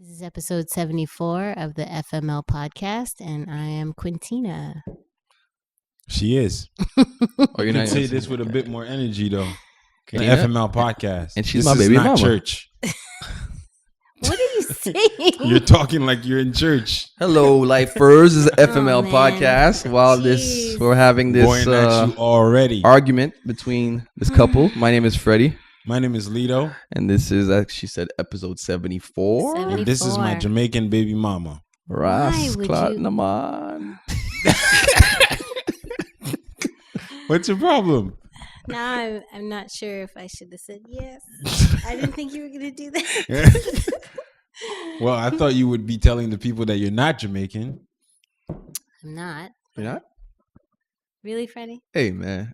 This is episode 74 of the FML podcast, and I am Quintina. She is. Oh, You you're can not say this with a bit more energy, though. The Quintina? FML podcast. And she's This my is baby not mama. church. What are you saying? You're talking like you're in church. Hello, lifers. This is FML man. podcast. While Jeez. we're having this Going at you already. argument between this couple. My name is Freddie, My name is Lito, and this is, as she said, episode 74. and this is my 74. Jamaican baby mama. Ras would Clot you- Naman. What's your problem? Now I'm not sure if I should have said yes. I didn't think you were going to do that. Well, I thought you would be telling the people that you're not Jamaican. I'm not. You're not? Really, Freddie? Hey, man.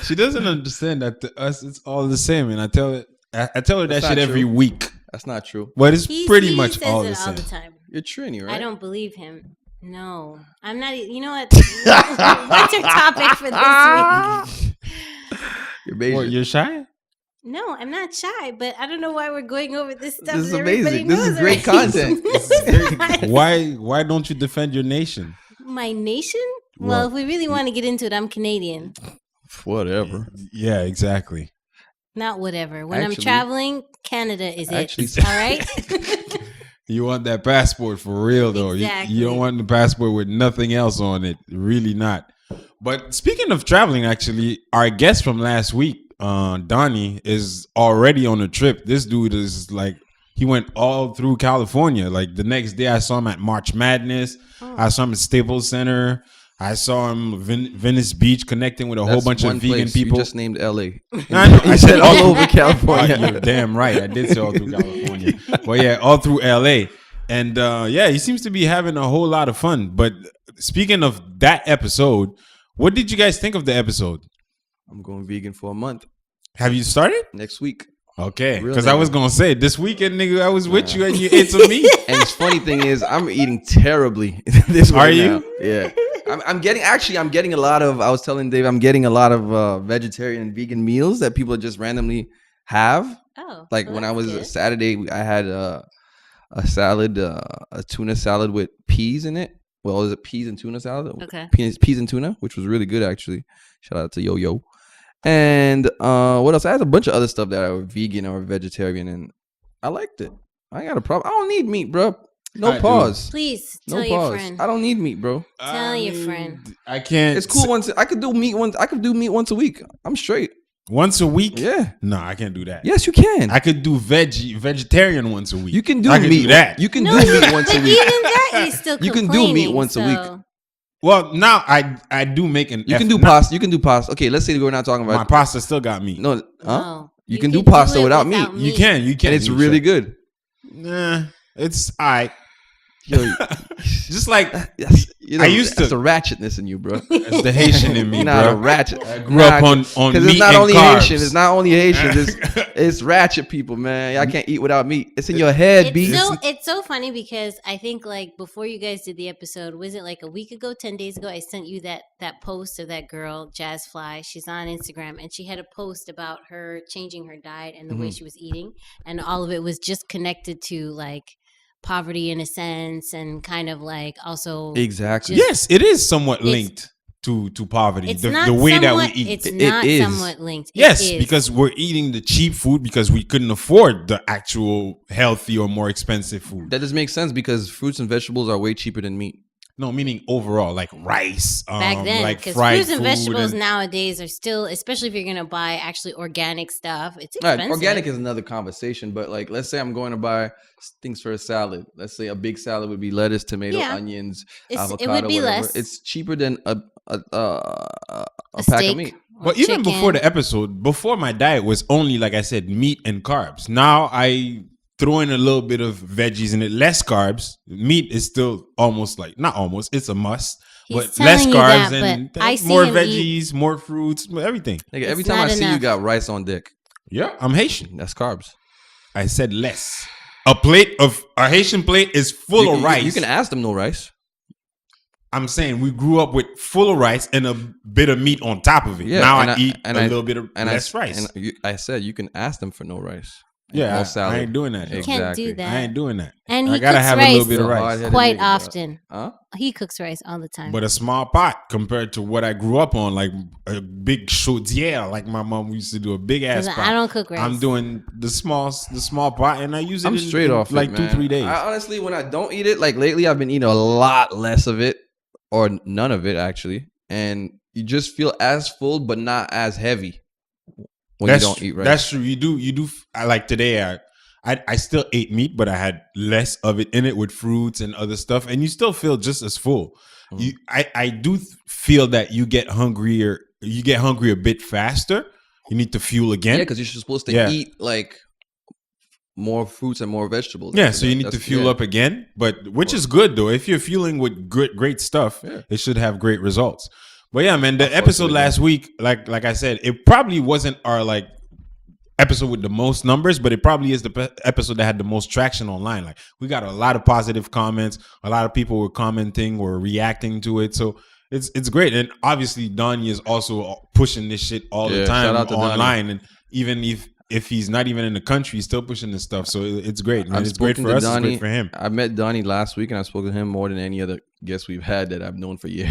She doesn't understand that to us it's all the same, and I tell her that That's shit not every true. week. That's not true. But it's pretty He much says all it the same. all the time. You're Trini, right? I don't believe him. No. I'm not. You know what? What's your topic for this week? You're Bayesian. What, you're shy? No, I'm not shy, but I don't know why we're going over this stuff. This is that everybody amazing. This is knows great already. content. This is great. Why don't you defend your nation? My nation? Well, Well, if we really want to get into it, I'm Canadian. Whatever. Yeah, exactly. Not whatever. When I'm Actually- traveling, Canada is Actually- it. All right? You want that passport for real, though. Exactly. You don't want the passport with nothing else on it. Really not. But speaking of traveling, actually, our guest from last week, Donnie, is already on a trip. This dude is like, he went all through California. Like the next day I saw him at March Madness. Oh. I saw him at Staples Center. I saw him Venice Beach connecting with a whole That's bunch of one vegan place. people. You just named LA. I know. I said all all over California. You're damn right. I did say all through California. But yeah, all through LA. And yeah, he seems to be having a whole lot of fun. But speaking of that episode, what did you guys think of the episode? I'm going vegan for a month Have you started? next week. Okay. Real Because I nigga. was going to say, this weekend, nigga, I was with you and you ate some meat. And the funny thing is, I'm eating terribly this week. Are you? Now. Yeah. I'm getting a lot of, I was telling Dave, I'm getting a lot of vegetarian and vegan meals that people just randomly have. Oh. Like well, when I that's was good. Saturday, I had a salad, a tuna salad with peas in it. Well, was it peas and tuna salad? Okay. Peas and tuna, which was really good actually. Shout out to Yo Yo. And what else? I had a bunch of other stuff that are vegan or vegetarian, and I liked it. I ain't got a problem. I don't need meat, bro. No I do. pause. Please No tell your pause. friend. I don't need meat, bro. Tell your friend. I can't. It's cool once. I could do meat once. I could do meat once a week. I'm straight. Once a week? Yeah. No, I can't do that. Yes, you can. I could do vegetarian once a week. You can do I can meat. do that. You can No, do meat once a but week. even that, you still You can do complaining, meat once a week. so- Well, now I do make an. You can do pasta. You can do pasta. Okay, let's say we're not talking My about. pasta still got meat. No, huh? No. You can do could pasta it without meat. You can. And it's you really sure. good. Nah, it's alright. Yo, Just like yes, you know, I used that's to- the ratchetness in you, bro. it's the Haitian in me, You're not a bro. ratchet. I grew up on because meat it's not and only carbs. Haitian. It's not only Haitian. It's ratchet people, man. Y'all can't eat without meat. It's in your head, B. It's so funny because I think like before you guys did the episode, was it like a week ago, 10 days ago? I sent you that post of that girl, Jazz Fly. She's on Instagram and she had a post about her changing her diet and the way she was eating. And all of it was just connected to like poverty in a sense and kind of like also Exactly. Yes, it is somewhat It's- linked to poverty. it's The not way that we somewhat- eat. It's It not is. somewhat linked. It Yes, is. because we're eating the cheap food because we couldn't afford the actual healthy or more expensive food. That does make sense because fruits and vegetables are way cheaper than meat. No, meaning overall, like rice, back then, like because fried fruits and food vegetables and- nowadays are still, especially if you're gonna buy actually organic stuff, it's All right, expensive. organic is another conversation, but like, let's say I'm going to buy things for a salad. Let's say a big salad would be lettuce, tomato, Yeah. onions, It avocado. would be whatever. less. It's cheaper than a a pack steak of meat. or But even before chicken. the episode, before my diet was only, like I said, meat and carbs. Now I throw in a little bit of veggies in it, less carbs. Meat is still almost like, not almost, it's a must. He's but less telling you carbs that, and but I see more him veggies, more fruits, everything. Nigga, every It's time I not see you enough. got rice on dick. Yeah, I'm Haitian. That's carbs. I said less. A Haitian plate is full of rice. You can ask them no rice. I'm saying we grew up with full of rice and a bit of meat on top of it. Yeah, now and I eat and a little bit of and less rice. I said you can ask them for no rice. Yeah, all I salad. ain't doing that. He though. can't do Exactly. that. I ain't doing that. And I he gotta cooks have a little rice bit of rice. Hard-headed quite nigga, dog. often. Huh? He cooks rice all the time. But a small pot compared to what I grew up on, like a big chaudière, like my mom used to do, a big ass 'Cause pot. I don't cook rice. I'm doing the small pot, and I use it. I'm straight off like it, man. 2-3 days. I honestly, when I don't eat it, like lately, I've been eating a lot less of it, or none of it actually, and you just feel as full, but not as heavy when you don't eat rice. That's true. You do. I like today. I still ate meat, but I had less of it in it with fruits and other stuff, and you still feel just as full. I do feel that you get hungrier. You get hungry a bit faster. You need to fuel again. Yeah, because you're supposed to eat like more fruits and more vegetables. Yeah, so you need to fuel up again, but which is good though. If you're fueling with great stuff, it should have great results. But yeah, man, the episode last week, like I said, it probably wasn't our like episode with the most numbers, but it probably is the episode that had the most traction online. Like we got a lot of positive comments, a lot of people were commenting, were reacting to it, so it's great. And obviously Donnie is also pushing this shit all the time shout out to online, Donnie. and even if he's not even in the country, he's still pushing this stuff. So it's great, man. I've It's great spoken for to us. Donnie. It's great for him. I met Donnie last week, and I spoke to him more than any other guest we've had that I've known for years.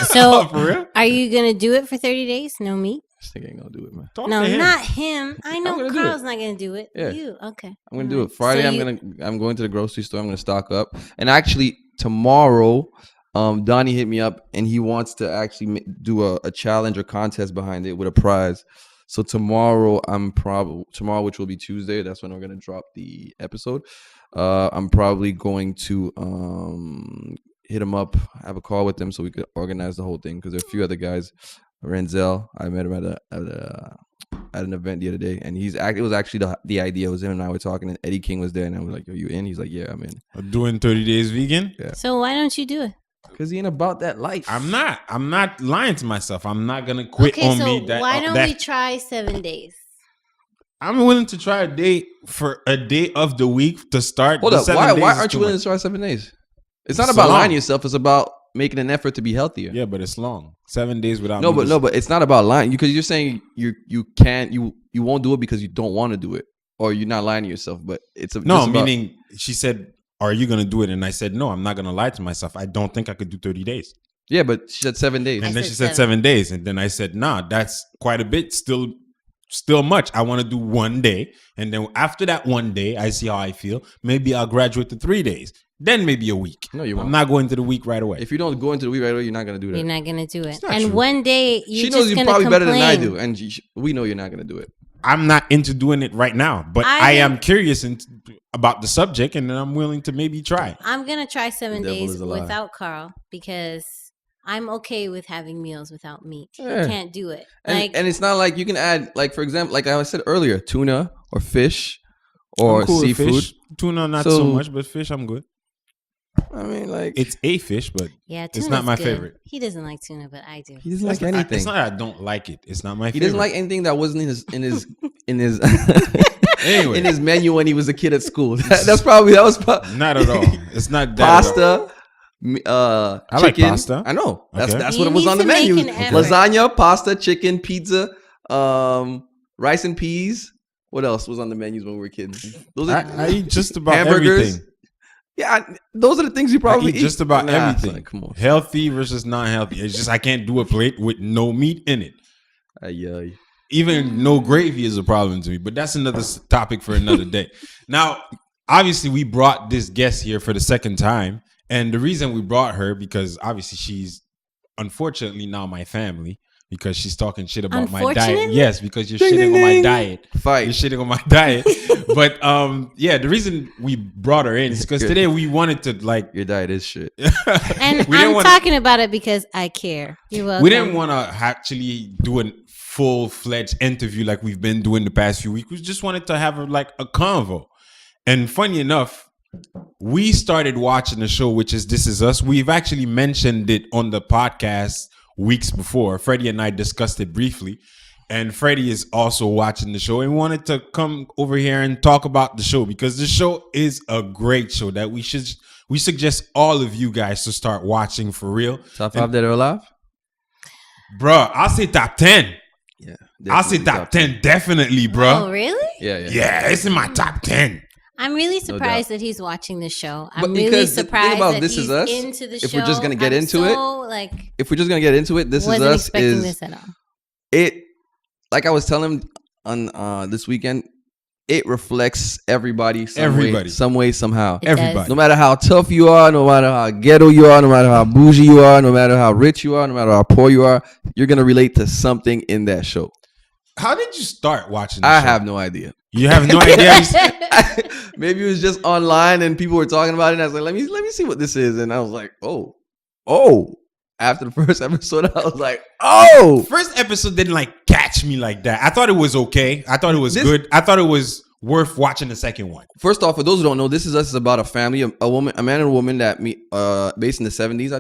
So, For real? are you gonna do it for 30 days? No meat? This nigga ain't gonna do it, man. Talk No, to him. not him. I know gonna do Carl's not gonna do it. Yeah. You okay? I'm gonna do it Alright. Friday. So I'm going to the grocery store. I'm gonna stock up, and actually tomorrow, Donnie hit me up, and he wants to actually do a challenge or contest behind it with a prize. So tomorrow, which will be Tuesday, that's when we're gonna drop the episode. I'm probably going to hit him up, have a call with him, so we could organize the whole thing. Because there are a few other guys. Renzel, I met him at an event the other day, and it was actually the idea. It was him and I were talking, and Eddie King was there, and I was like, "Are you in?" He's like, "Yeah, I'm in." Doing 30 days vegan? Yeah. So why don't you do it? Because he ain't about that life. I'm not lying to myself. I'm not gonna quit Okay, on so me. why don't we try 7 days? I'm willing to try a day of the week to start. Hold The up. 7 Why days aren't is you too willing much. to try 7 days? It's not It's about so lying long. to yourself. It's about making an effort to be healthier. Yeah, but it's long. 7 days without No, meat is- but it's not about lying, because you're saying you won't do it because you don't want to do it, or you're not lying to yourself. But it's No, just about- meaning she said, "Are you gonna do it?" And I said, "No, I'm not gonna lie to myself. I don't think I could do 30 days." yeah, but she said 7 days. I And then said she said 7. 7 days, and then I said, "Nah, that's quite a bit. Still much. I want to do 1 day, and then after that 1 day, I see how I feel. Maybe I'll graduate to 3 days, then maybe a week. No, you I'm won't. not going to the week right away. If you don't go into the week right away, you're not gonna do that. You're not gonna do it. not And true. one day you're She knows just you gonna probably better than I complain. do, and we know you're not gonna do it. I'm not into doing it right now, but I am think- curious about the subject, and then I'm willing to maybe try. I'm gonna try 7 The devil days is a lie. without Carl because I'm okay with having meals without meat. Yeah. He can't do it. And it's not like you can add, like, for example, like I said earlier, tuna or fish or I'm cool with seafood. fish. Tuna, not so So- much, but fish, I'm good. I mean, like, It's a fish, but yeah, it's tuna's not my good. favorite. He doesn't like tuna, but I do. he doesn't like It's not- anything. It's not that I don't like it. It's not my He favorite. doesn't like anything that wasn't in his Anyway. in his menu when he was a kid at school. That was Not at all. It's not that at all. pasta. I like chicken. pasta. I know. That's Okay. what You it was need on the to make menu. an effort. Lasagna, pasta, chicken, pizza, rice and peas. What else was on the menus when we were kids? Those are I eat just about hamburgers. everything. Yeah, those are the things you I probably eat just about Nah, everything. son, come on. Healthy versus non-healthy. It's just I can't do a plate with no meat in it. Yeah. Even no gravy is a problem to me, but that's another topic for another day. Now, obviously, we brought this guest here for the second time, and the reason we brought her because obviously she's unfortunately now my family because she's talking shit about my diet. Unfortunately? Yes, because you're Ding, shitting ding, on my ding. diet. Fight. You're shitting on my diet. But yeah, the reason we brought her in is because today we wanted to like Your diet is shit. And we didn't I'm wanna- talking about it because I care. You're welcome. we didn't want to actually do a full-fledged interview like we've been doing the past few weeks. We just wanted to have a convo. And funny enough, we started watching the show, which is This Is Us. We've actually mentioned it on the podcast weeks before. Freddie and I discussed it briefly. And Freddie is also watching the show and wanted to come over here and talk about the show because the show is a great show that we suggest all of you guys to start watching for real. Top 5 that are alive? Bruh, I'll say top 10. Yeah. I'll say Definitely top 10, definitely, bro. Oh, really? Yeah, yeah. Yeah, it's in my top 10. I'm really doubt. surprised that he's watching the show. But I'm really because the thing surprised about that This he's Is Us, into the show. if we're just gonna get I'm into it, so, like, If we're just gonna get into it, This Is wasn't Us expecting is this at all. it. Like I was telling him on this weekend, it reflects everybody, some way, somehow. It Everybody. does. No matter how tough you are, no matter how ghetto you are, no matter how bougie you are, no matter how rich you are, no matter how poor you are, you're gonna relate to something in that show. How did you start watching the I show? have no idea. You have no idea? Maybe it was just online and people were talking about it. And I was like, let me see what this is. And I was like, oh. After the first episode, I was like, oh. First episode didn't like catch me like that. I thought it was okay. I thought it was good. I thought it was worth watching the second one. First off, for those who don't know, This Is Us is about a family, a man and a woman that meet based in the 70s.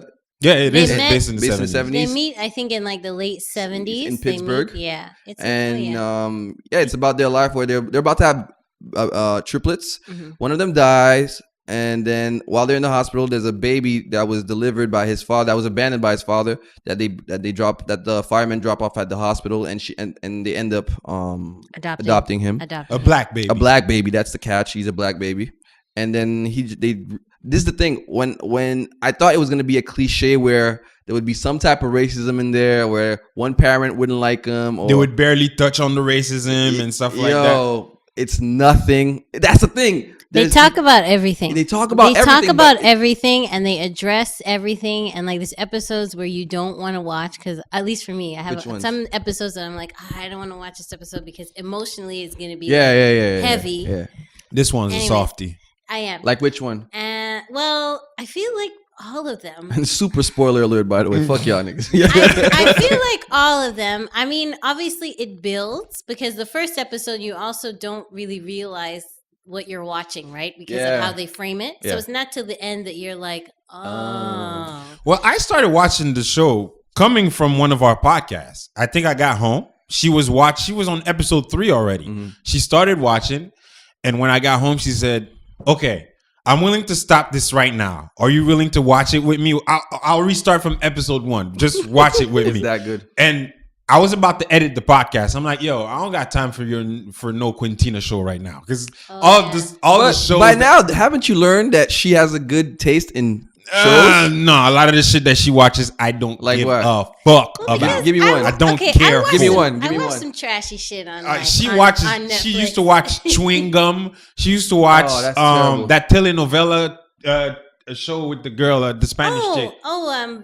Yeah, it They is met- based in the based in the 70s. 70s. They meet, I think, in like the late 70s. In They meet- Pittsburgh. yeah. It's And it's about their life where they're about to have triplets. Mhm. One of them dies, and then while they're in the hospital, there's a baby that was delivered by his father, that was abandoned by his father, that the firemen drop off at the hospital, and they end up adopting him. A black baby. A black baby. That's the catch. He's a black baby. And then this is the thing. When I thought it was gonna be a cliche where there would be some type of racism in there, where one parent wouldn't like him, or They would barely touch on the racism and stuff like that. It's nothing. That's the thing. They talk about everything. They talk about everything, and they address everything. And like there's episodes where you don't want to watch because, at least for me, I have Which ones? some episodes that I'm like, I don't want to watch this episode because emotionally it's going to be heavy. heavy. Yeah. This one's Anyways. a softie. I am. Like which one? Well, I feel like all of them. And super spoiler alert, by the way. Fuck y'all niggas. I feel like all of them. I mean, obviously it builds because the first episode you also don't really realize what you're watching, right? Because of how they frame it. So Yeah. it's not till the end that you're like, oh. Well, I started watching the show coming from one of our podcasts. I think I got home. She was on episode 3 already. Mm-hmm. She started watching, and when I got home, she said, "Okay, I'm willing to stop this right now. Are you willing to watch it with me? I'll restart from episode 1. Just watch it with It's me." that good. And I was about to edit the podcast. I'm like, "Yo, I don't got time for no Quintina show right now because all the shows." By now, haven't you learned that she has a good taste in shows? No, a lot of the shit that she watches, I don't Like give what? a fuck Well, about. because Give me one. I don't okay, care. watch Give me some- one. Give I me watch one. some trashy shit on. She on watches. Netflix. She used to watch Chewing Gum. She used to watch Oh, that's terrible. that telenovela, a show with the girl, the Spanish chick.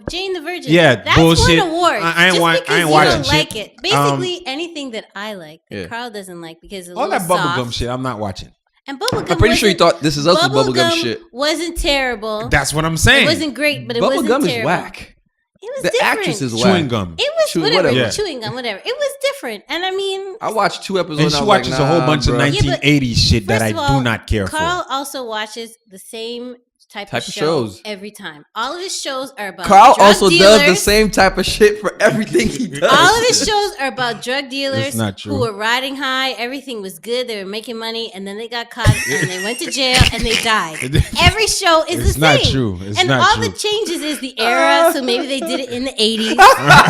Jane the Virgin. Yeah, that's bullshit. won awards. I ain't just wa- I because ain't you watching don't shit. like it. Basically, anything that I like, that Yeah. Carl doesn't like because it's a All little that bubblegum soft. shit, I'm not watching. And bubblegum. I'm pretty sure you wasn't- thought This Is Us was bubblegum shit. Wasn't terrible. That's what I'm It saying. wasn't great, but it wasn't Bubblegum is terrible. whack. It was The different. actress is Chewing whack. Gum. It was Chewing- whatever. whatever. Chewing gum, whatever. It was different, and I mean, I watched 2 episodes. And she I was watches like, a whole nah, bunch of bruh. 1980s shit that first I of all, do not care Carl for. also watches the same type Type of of show shows. every time. All of his shows are about Carl drug also dealers. does the same type of shit for everything he does. All of his shows are about drug dealers That's not true. who were riding high. Everything was good. They were making money, and then they got caught, and they went to jail, and they died. Every show is It's the not same. true. It's and not all true. the changes is the era. So maybe they did it in the 80s.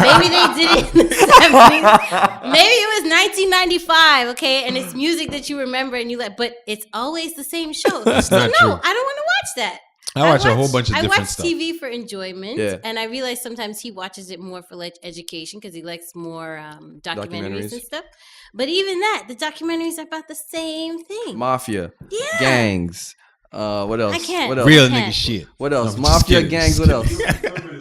Maybe they did it in the 70s. Maybe it was 1995. Okay, and it's music that you remember and you like, but it's always the same show. That's So not no, true. I don't want to watch that. I watch a whole bunch of different I watch stuff. TV for enjoyment, Yeah. and I realize sometimes he watches it more for like education because he likes more documentaries and stuff. But even that, the documentaries are about the same thing. Mafia, Yeah. gangs. What else? I can't. What else? Real Okay. nigga shit. What else? No, I'm just Mafia, kidding, gangs. just What else?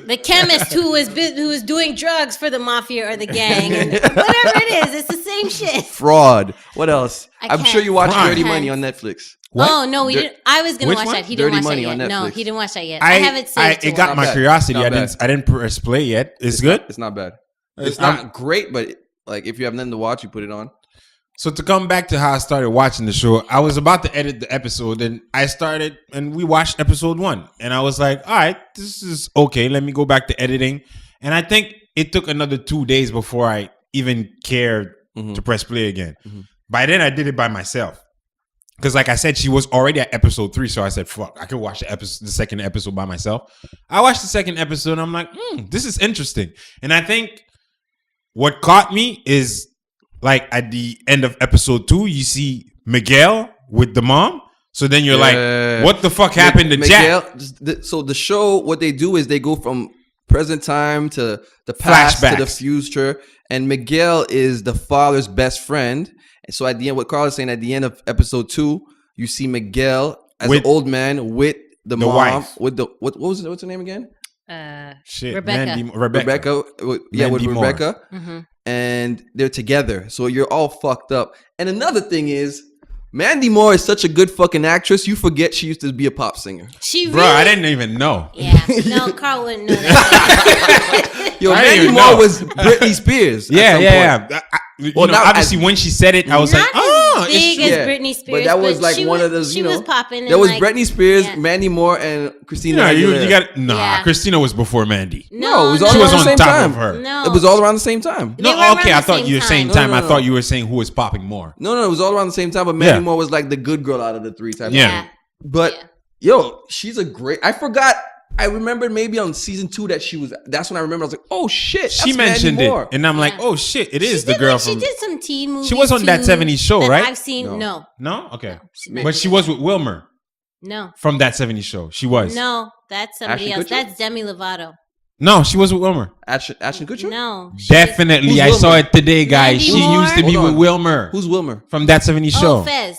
The chemist who was doing drugs for the mafia or the gang, and whatever it is, it's the same shit. Fraud. What else? I I'm sure can't. you watched Fraud. Dirty I Money can't. on Netflix. What? Oh no, we didn't. I was gonna Which watch one? that. He Dirty didn't watch Money that on yet. No, Netflix. he didn't watch that yet. I haven't saved it got to my watch. curiosity. Not I didn't press play yet. It's good. It's not bad. It's It's not great, but like if you have nothing to watch, you put it on. So to come back to how I started watching the show, I was about to edit the episode, and I started, and we watched episode 1, and I was like, all right, this is okay. Let me go back to editing, and I think it took another 2 days before I even cared to press play again. By then, I did it by myself, because like I said, she was already at episode 3, so I said, fuck, I could watch the second episode by myself. I watched the second episode, and I'm like, this is interesting, and I think what caught me is like at the end of episode 2, you see Miguel with the mom. So then you're like, what the fuck happened to Jack? So the show, what they do is they go from present time to the past to the future, and Miguel is the father's best friend. And so at the end, what Carl is saying, at the end of episode 2, you see Miguel as an old man with the mom, wife. with the what's her name again? Rebecca. Rebecca. Yeah, with Mandy Rebecca. Mm-hmm. And they're together. So you're all fucked up. And another thing is, Mandy Moore is such a good fucking actress. You forget she used to be a pop singer. Bro, I didn't even know. Yeah. No, Carl wouldn't know that. Yo, Mandy Moore was Britney Spears. Yeah. Obviously, when she said it, I was like, oh, big as Britney Spears. But that was like one of those, she was popping. That was Britney Spears, Mandy Moore, and Christina. You got Christina was before Mandy. No, it was all she was around the on same top time. of her. No, it was all around the same time. No, okay, I thought you were saying time. I thought you were saying who was popping more. No, it was all around the same time. But Mandy Moore was like the good girl out of the three types. Yeah. But yo, she's a great. I forgot. I remembered maybe on season 2 that she was. That's when I remember. I was like, oh shit, she mentioned Mandy Moore. it, and I'm like, oh shit, it is the girl from. She did some teen movies. She was on that '70s show, right? I've seen. No. Okay, No, but she was with Wilmer. No, from that '70s show, she was. No, that's somebody else. That's Demi Lovato. No, she was with Wilmer. Ashton Kutcher? No, definitely. I saw it today, guys. She used to be with Wilmer. Who's Wilmer from that '70s show? Fez.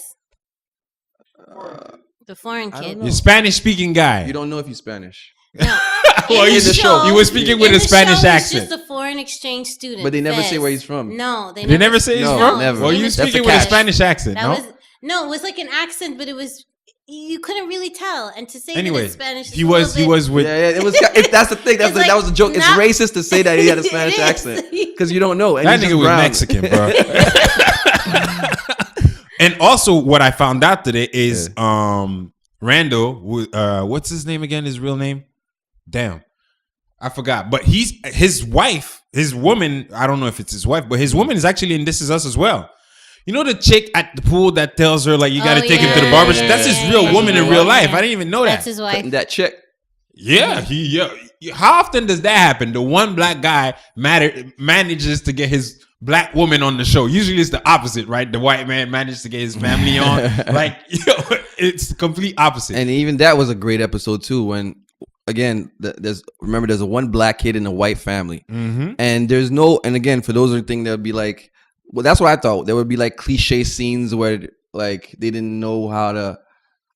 The foreign kid. The Spanish-speaking guy. You don't know if he's Spanish. No. Well, in the show, he was speaking with a Spanish accent. He's just a foreign exchange student. But they never say where he's from. No, they never say he's from. Never. Well, you speaking with a Spanish accent, No, it was like an accent, but it was you couldn't really tell. And to say anyway, that it's Spanish, he was with. Yeah, it was. That's the thing. That was a joke. It's racist to say that he had a Spanish accent because you don't know. And that nigga was Mexican, bro. And also, what I found out today is Randall. What's his name again? His real name? Damn, I forgot. But his wife, his woman. I don't know if it's his wife, but his woman is actually in This Is Us as well. You know the chick at the pool that tells her like you got to take him to the barbershop. That's his real woman in real life. I didn't even know that. That's his wife. That chick. Yeah, how often does that happen? The one black guy manages to get his black woman on the show. Usually it's the opposite, right? The white man managed to get his family on. Like, it's the complete opposite. And even that was a great episode too. When again, there's a one black kid in a white family, and there's no. And again, for those who think there'll be like, well, that's what I thought. There would be like cliche scenes where like they didn't know how to.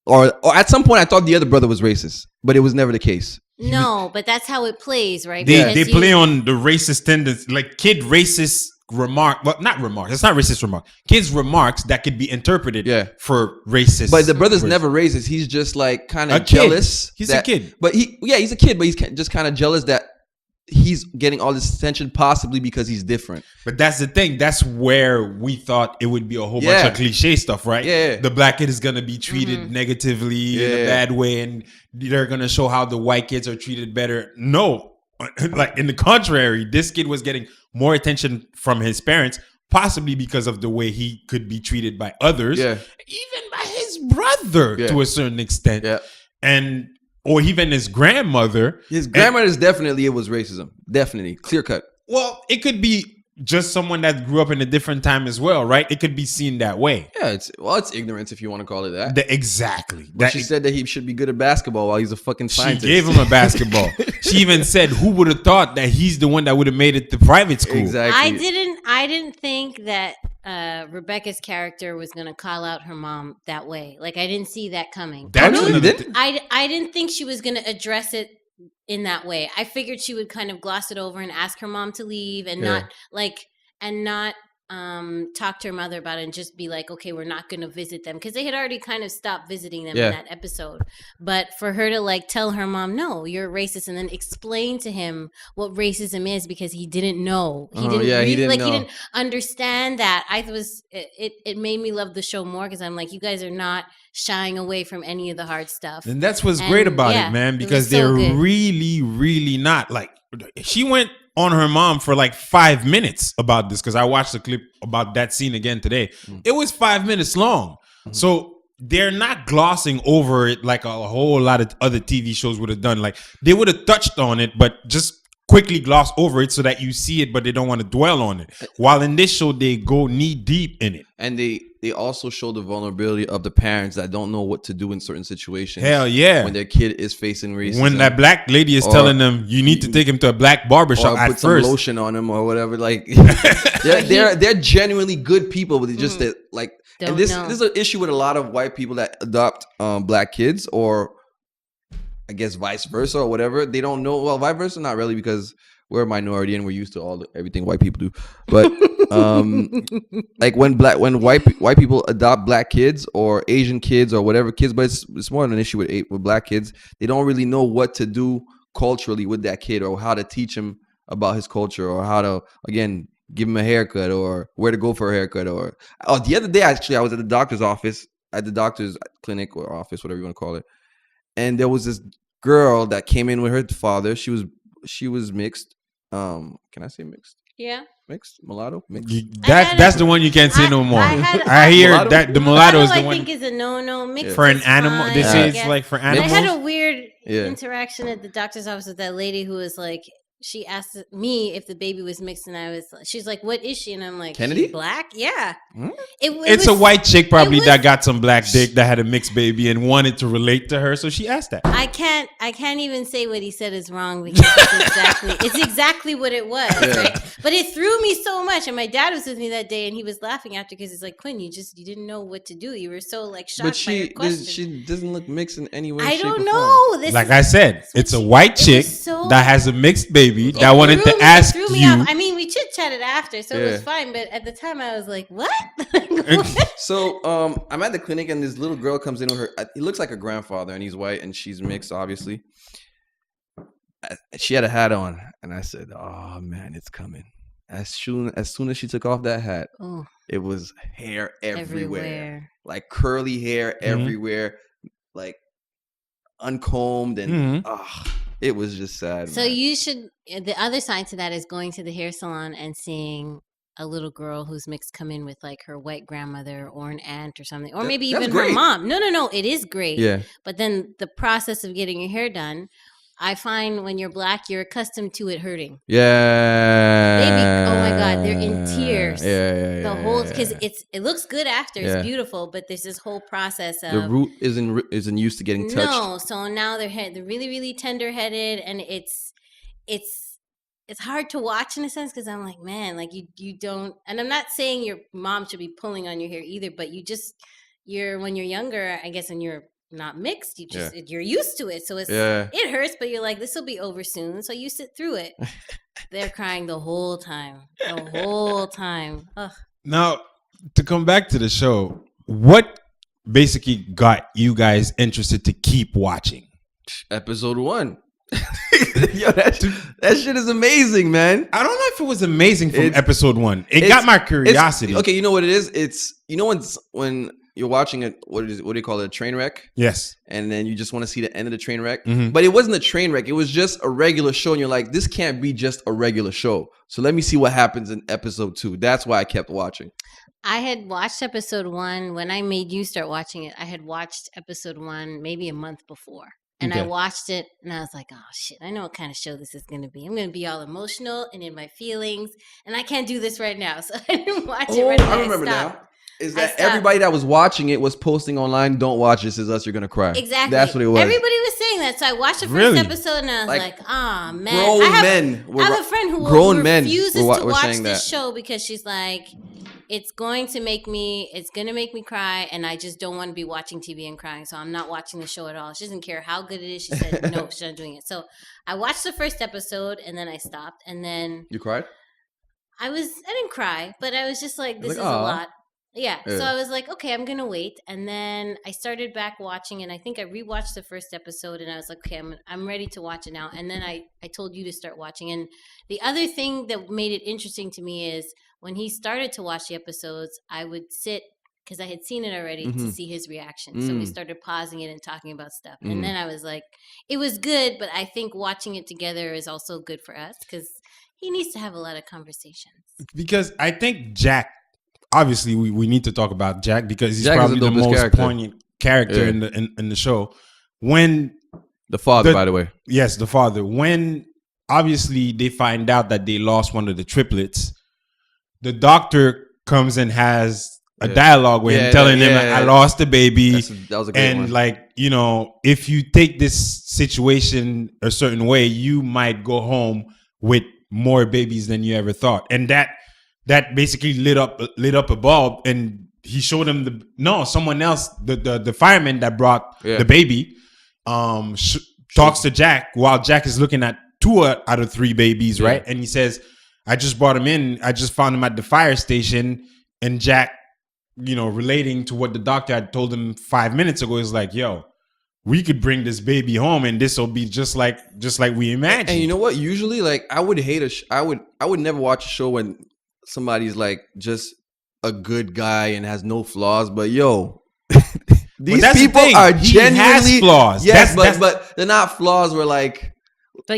Or at some point, I thought the other brother was racist, but it was never the case. No, but that's how it plays, right? They play on the racist tendency, like kid racist remark. Well, not remarks. It's not racist remark. Kids' remarks that could be interpreted for racist. But the brother's never racist. He's just like kind of jealous. He's a kid. But he's a kid, but he's just kind of jealous that he's getting all this attention possibly because he's different. But that's the thing. That's where we thought it would be a whole bunch of cliche stuff, right? Yeah. The black kid is going to be treated negatively in a bad way, and they're going to show how the white kids are treated better. No. Like, in the contrary, this kid was getting more attention from his parents, possibly because of the way he could be treated by others, even by his brother to a certain extent. Yeah. Or even his grandmother. His grandmother is definitely, it was racism. Definitely. Clear cut. Well, it could be just someone that grew up in a different time as well, right? It could be seen that way. Yeah, it's ignorance if you want to call it that. Exactly. But she said that he should be good at basketball while he's a fucking scientist. She gave him a basketball. She even said, who would have thought that he's the one that would have made it to private school? Exactly. I didn't think that Rebecca's character was going to call out her mom that way. Like, I didn't see that coming. You didn't? I didn't think she was going to address it in that way. I figured she would kind of gloss it over and ask her mom to leave and not talk to her mother about it and just be like, okay, we're not going to visit them, because they had already kind of stopped visiting them in that episode. But for her to like tell her mom, no, you're racist, and then explain to him what racism is, because he didn't know. He didn't understand that. It made me love the show more, because I'm like, you guys are not shying away from any of the hard stuff. And that's what's great about it, man, because they're really, really not. Like, she went on her mom for like 5 minutes about this, because I watched the clip about that scene again today. It was 5 minutes long. So they're not glossing over it like a whole lot of other TV shows would have done. Like, they would have touched on it, but just quickly gloss over it so that you see it, but they don't want to dwell on it. While in this show, they go knee deep in it. And they also show the vulnerability of the parents that don't know what to do in certain situations. Hell yeah. When their kid is facing racism. When that black lady is telling them, you need to take him to a black barbershop or at put some first. lotion on him or whatever. Like they're genuinely good people, but they just that like. And this is an issue with a lot of white people that adopt black kids, or I guess vice versa or whatever. They don't know. Well, vice versa, not really, because we're a minority and we're used to everything white people do. But like when white people adopt black kids or Asian kids or whatever kids, but it's more of an issue with black kids. They don't really know what to do culturally with that kid, or how to teach him about his culture, or how to give him a haircut, or where to go for a haircut. Or the other day, actually, I was at the doctor's office, at the doctor's clinic or office, whatever you want to call it, and there was this girl that came in with her father. She was mixed. Can I say mixed? Yeah. Mixed mulatto. Mixed. That's the one you can't say no more. I hear mulatto? that the mulatto is the one. I think is a no. Mixed for an is animal. fine, This I is guess. like for I animals. had a weird interaction at the doctor's office with that lady who was like, she asked me if the baby was mixed, and she's like, what is she? And I'm like, Kennedy? she's black? Yeah. It's a white chick probably that got some black dick that had a mixed baby and wanted to relate to her, so she asked that. I can't even say what he said is wrong, because it's exactly what it was, right? But it threw me so much, and my dad was with me that day, and he was laughing after, because he's like, Quinn, you didn't know what to do. You were so like shocked by your question. She doesn't look mixed in any way. I don't shape, know. Like I said, it's a white chick that has a mixed baby that wanted to ask you. I mean, we chit chatted after, so it was fine. But at the time, I was like, "What?" So, I'm at the clinic, and this little girl comes in with her. He looks like a grandfather, and he's white, and she's mixed, obviously. She had a hat on, and I said, "Oh man, it's coming." As soon as she took off that hat, it was hair everywhere. Like curly hair everywhere, like uncombed, and it was just sad. So man. you should. The other side to that is going to the hair salon and seeing a little girl who's mixed come in with like her white grandmother or an aunt or something, or maybe even her mom. No, it is great. Yeah. But then the process of getting your hair done, I find when you're black, you're accustomed to it hurting. Yeah. Oh my God, they're in tears. Yeah. The whole, because it looks good after, it's beautiful, but there's this whole process of the root isn't used to getting touched. No, so now they're really, really tender headed, and it's hard to watch in a sense, because I'm like, man, like you don't, and I'm not saying your mom should be pulling on your hair either, but when you're younger, I guess, and you're not mixed, you're used to it, so it hurts, but you're like, this will be over soon, so you sit through it. They're crying the whole time. Ugh. Now, to come back to the show, what basically got you guys interested to keep watching? Episode 1. Yo, that shit is amazing, man. I don't know if it was amazing from episode 1. It got my curiosity. Okay, you know what it is? It's when you're watching it, what do you call it? A train wreck? Yes. And then you just want to see the end of the train wreck. Mm-hmm. But it wasn't a train wreck. It was just a regular show. And you're like, this can't be just a regular show. So let me see what happens in episode 2. That's why I kept watching. I had watched episode 1 when I made you start watching it. I had watched episode 1 maybe a month before. And I watched it, and I was like, oh, shit, I know what kind of show this is going to be. I'm going to be all emotional and in my feelings, and I can't do this right now. So I didn't watch it right away. I remember now. Is that everybody that was watching it was posting online, don't watch This Is Us, you're going to cry. Exactly. That's what it was. Everybody was saying that. So I watched the first episode, and I was like, oh, man. I have a friend who refuses to watch this show because she's like, it's going to make me cry, and I just don't want to be watching TV and crying, so I'm not watching the show at all. She doesn't care how good it is. She said, no, she's not doing it. So I watched the first episode, and then I stopped, and then... You cried? I didn't cry, but I was just like, this is a lot. Yeah, so I was like, okay, I'm going to wait. And then I started back watching, and I think I rewatched the first episode, and I was like, okay, I'm ready to watch it now. And then I told you to start watching. And the other thing that made it interesting to me is when he started to watch the episodes, I would sit, because I had seen it already, to see his reaction. So we started pausing it and talking about stuff. And then I was like, it was good, but I think watching it together is also good for us, because he needs to have a lot of conversations. Because I think Jack, obviously, we need to talk about Jack because he's Jack probably the most poignant character in the show. When the father, by the way, yes, the father. When obviously they find out that they lost one of the triplets. The doctor comes and has a dialogue with him, telling him, I lost the baby. That was a great one. Like, you know, if you take this situation a certain way, you might go home with more babies than you ever thought. And that basically lit up a bulb. And he showed him someone else, the fireman that brought the baby, talks to Jack while Jack is looking at 2 out of 3 babies, right? And he says, I just brought him in. I just found him at the fire station. And Jack, you know, relating to what the doctor had told him 5 minutes ago, is like, yo, we could bring this baby home and this will be just like we imagined. And you know what? Usually, like, I would hate I would never watch a show when somebody's like just a good guy and has no flaws. But yo, these people are genuinely has flaws. Yes, but they're not flaws where like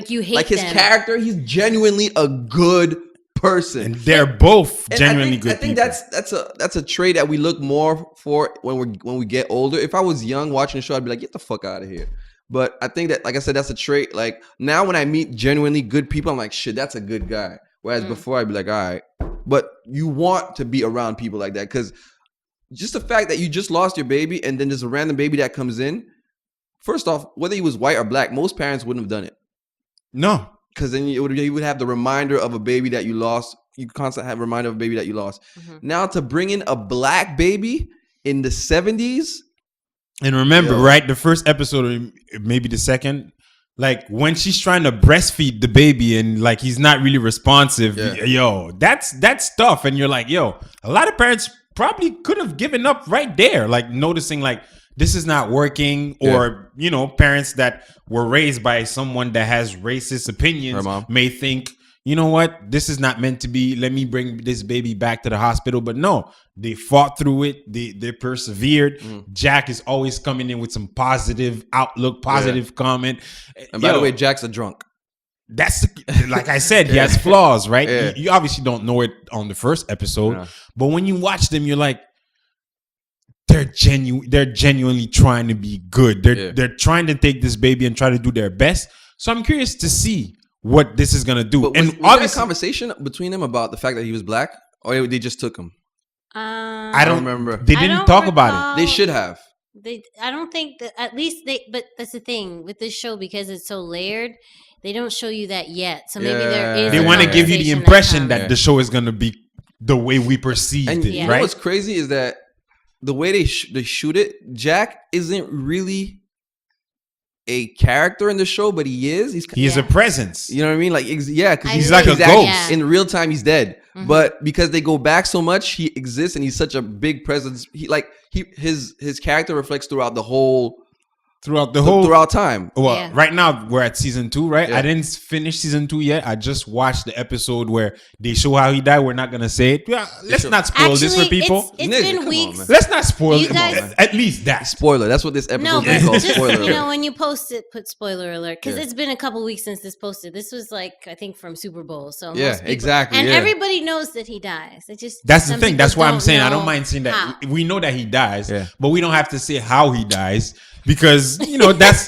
you hate like his them. character. He's genuinely a good person, and they're both genuinely good. I think people. that's a trait that we look more for when we get older. If I was young watching the show, I'd be like, get the fuck out of here. But I think that, like I said, that's a trait. Like now, when I meet genuinely good people, I'm like, shit, that's a good guy. Whereas before, I'd be like, all right. But you want to be around people like that because just the fact that you just lost your baby and then there's a random baby that comes in. First off, whether he was white or black, most parents wouldn't have done it. No. Because then you would have the reminder of a baby that you lost. You constantly have a reminder of a baby that you lost. Now to bring in a black baby in the 70s. And remember, right, the first episode, or maybe the second, like when she's trying to breastfeed the baby and like he's not really responsive, that's tough. And you're like, yo, a lot of parents probably could have given up right there, like noticing like this is not working, or you know, parents that were raised by someone that has racist opinions may think, you know what, this is not meant to be. Let me bring this baby back to the hospital. But no, they fought through it. They persevered. Jack is always coming in with some positive outlook, positive comment. And by the way, Jack's a drunk. That's like I said, he has flaws, right? You obviously don't know it on the first episode, but when you watch them, you're like, they're genuinely trying to be good. They're trying to take this baby and try to do their best. So I'm curious to see what this is gonna do. But and was obviously, there a conversation between them about the fact that he was black, or they just took him? I don't remember. They didn't talk about it. They should have. I don't think that, at least but that's the thing with this show, because it's so layered, they don't show you that yet. So maybe there is. They want to give you the impression that the show is gonna be the way we perceived it. You know what's crazy is that the way they shoot it, Jack isn't really a character in the show, but he is. He is a presence. You know what I mean? Like, because he's like a ghost. In real time, he's dead. But because they go back so much, he exists and he's such a big presence. His character reflects throughout time. Well, right now we're at season 2, right? I didn't finish season 2 yet. I just watched the episode where they show how he died. We're not gonna say it. Yeah, let's not spoil this for people. It's been weeks. Let's not spoil it. At least that spoiler. That's what this episode is called. Spoiler. You know, when you post it, put spoiler alert, because it's been a couple weeks since this posted. This was like, I think, from Super Bowl. So exactly. And everybody knows that he dies. That's the thing. That's why I'm saying I don't mind saying that. How. We know that he dies, but we don't have to say how he dies. Because, you know, that's,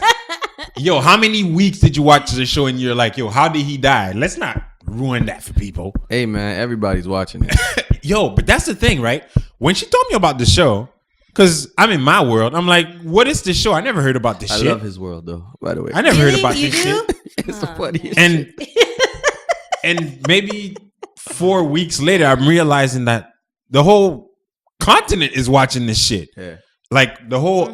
yo, how many weeks did you watch the show and you're like, yo, how did he die? Let's not ruin that for people. Hey, man, everybody's watching it. Yo, but that's the thing, right? When she told me about the show, because I'm in my world, I'm like, what is this show? I never heard about this shit. I love his world, though, by the way. I never heard about this shit. It's the funniest and maybe 4 weeks later, I'm realizing that the whole continent is watching this shit. Yeah. Like the whole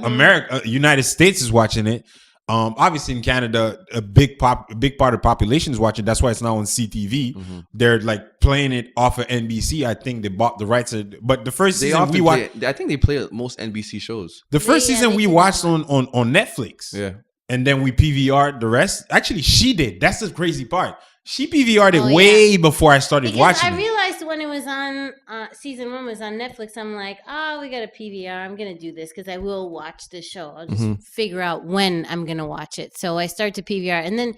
United States is watching it. Obviously in Canada, a big part of the population is watching. That's why it's now on CTV. They're like playing it off of NBC. I think they bought the rights. But the first season we watched, I think they play most NBC shows. The first season we watched on Netflix. Yeah, and then we PVR'd the rest. Actually, she did. That's the crazy part. She PVR'd it way before I started watching. I realized when it was on season 1 was on Netflix, I'm like, we got a PVR. I'm gonna do this because I will watch this show. I'll just figure out when I'm gonna watch it. So I start to PVR, and then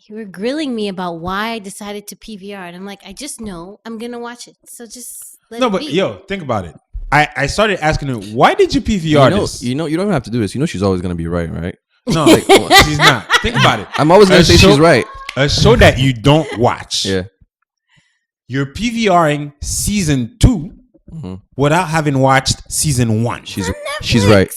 you were grilling me about why I decided to PVR, and I'm like, I just know I'm gonna watch it. So just let it be. Yo, think about it. I started asking her, why did you PVR this? You know, you don't have to do this. You know, she's always gonna be right? No, she's not. Think about it. I'm always gonna say she's right. a show that you don't watch. Yeah. You're PVRing season 2 without having watched season 1. She's Netflix. right.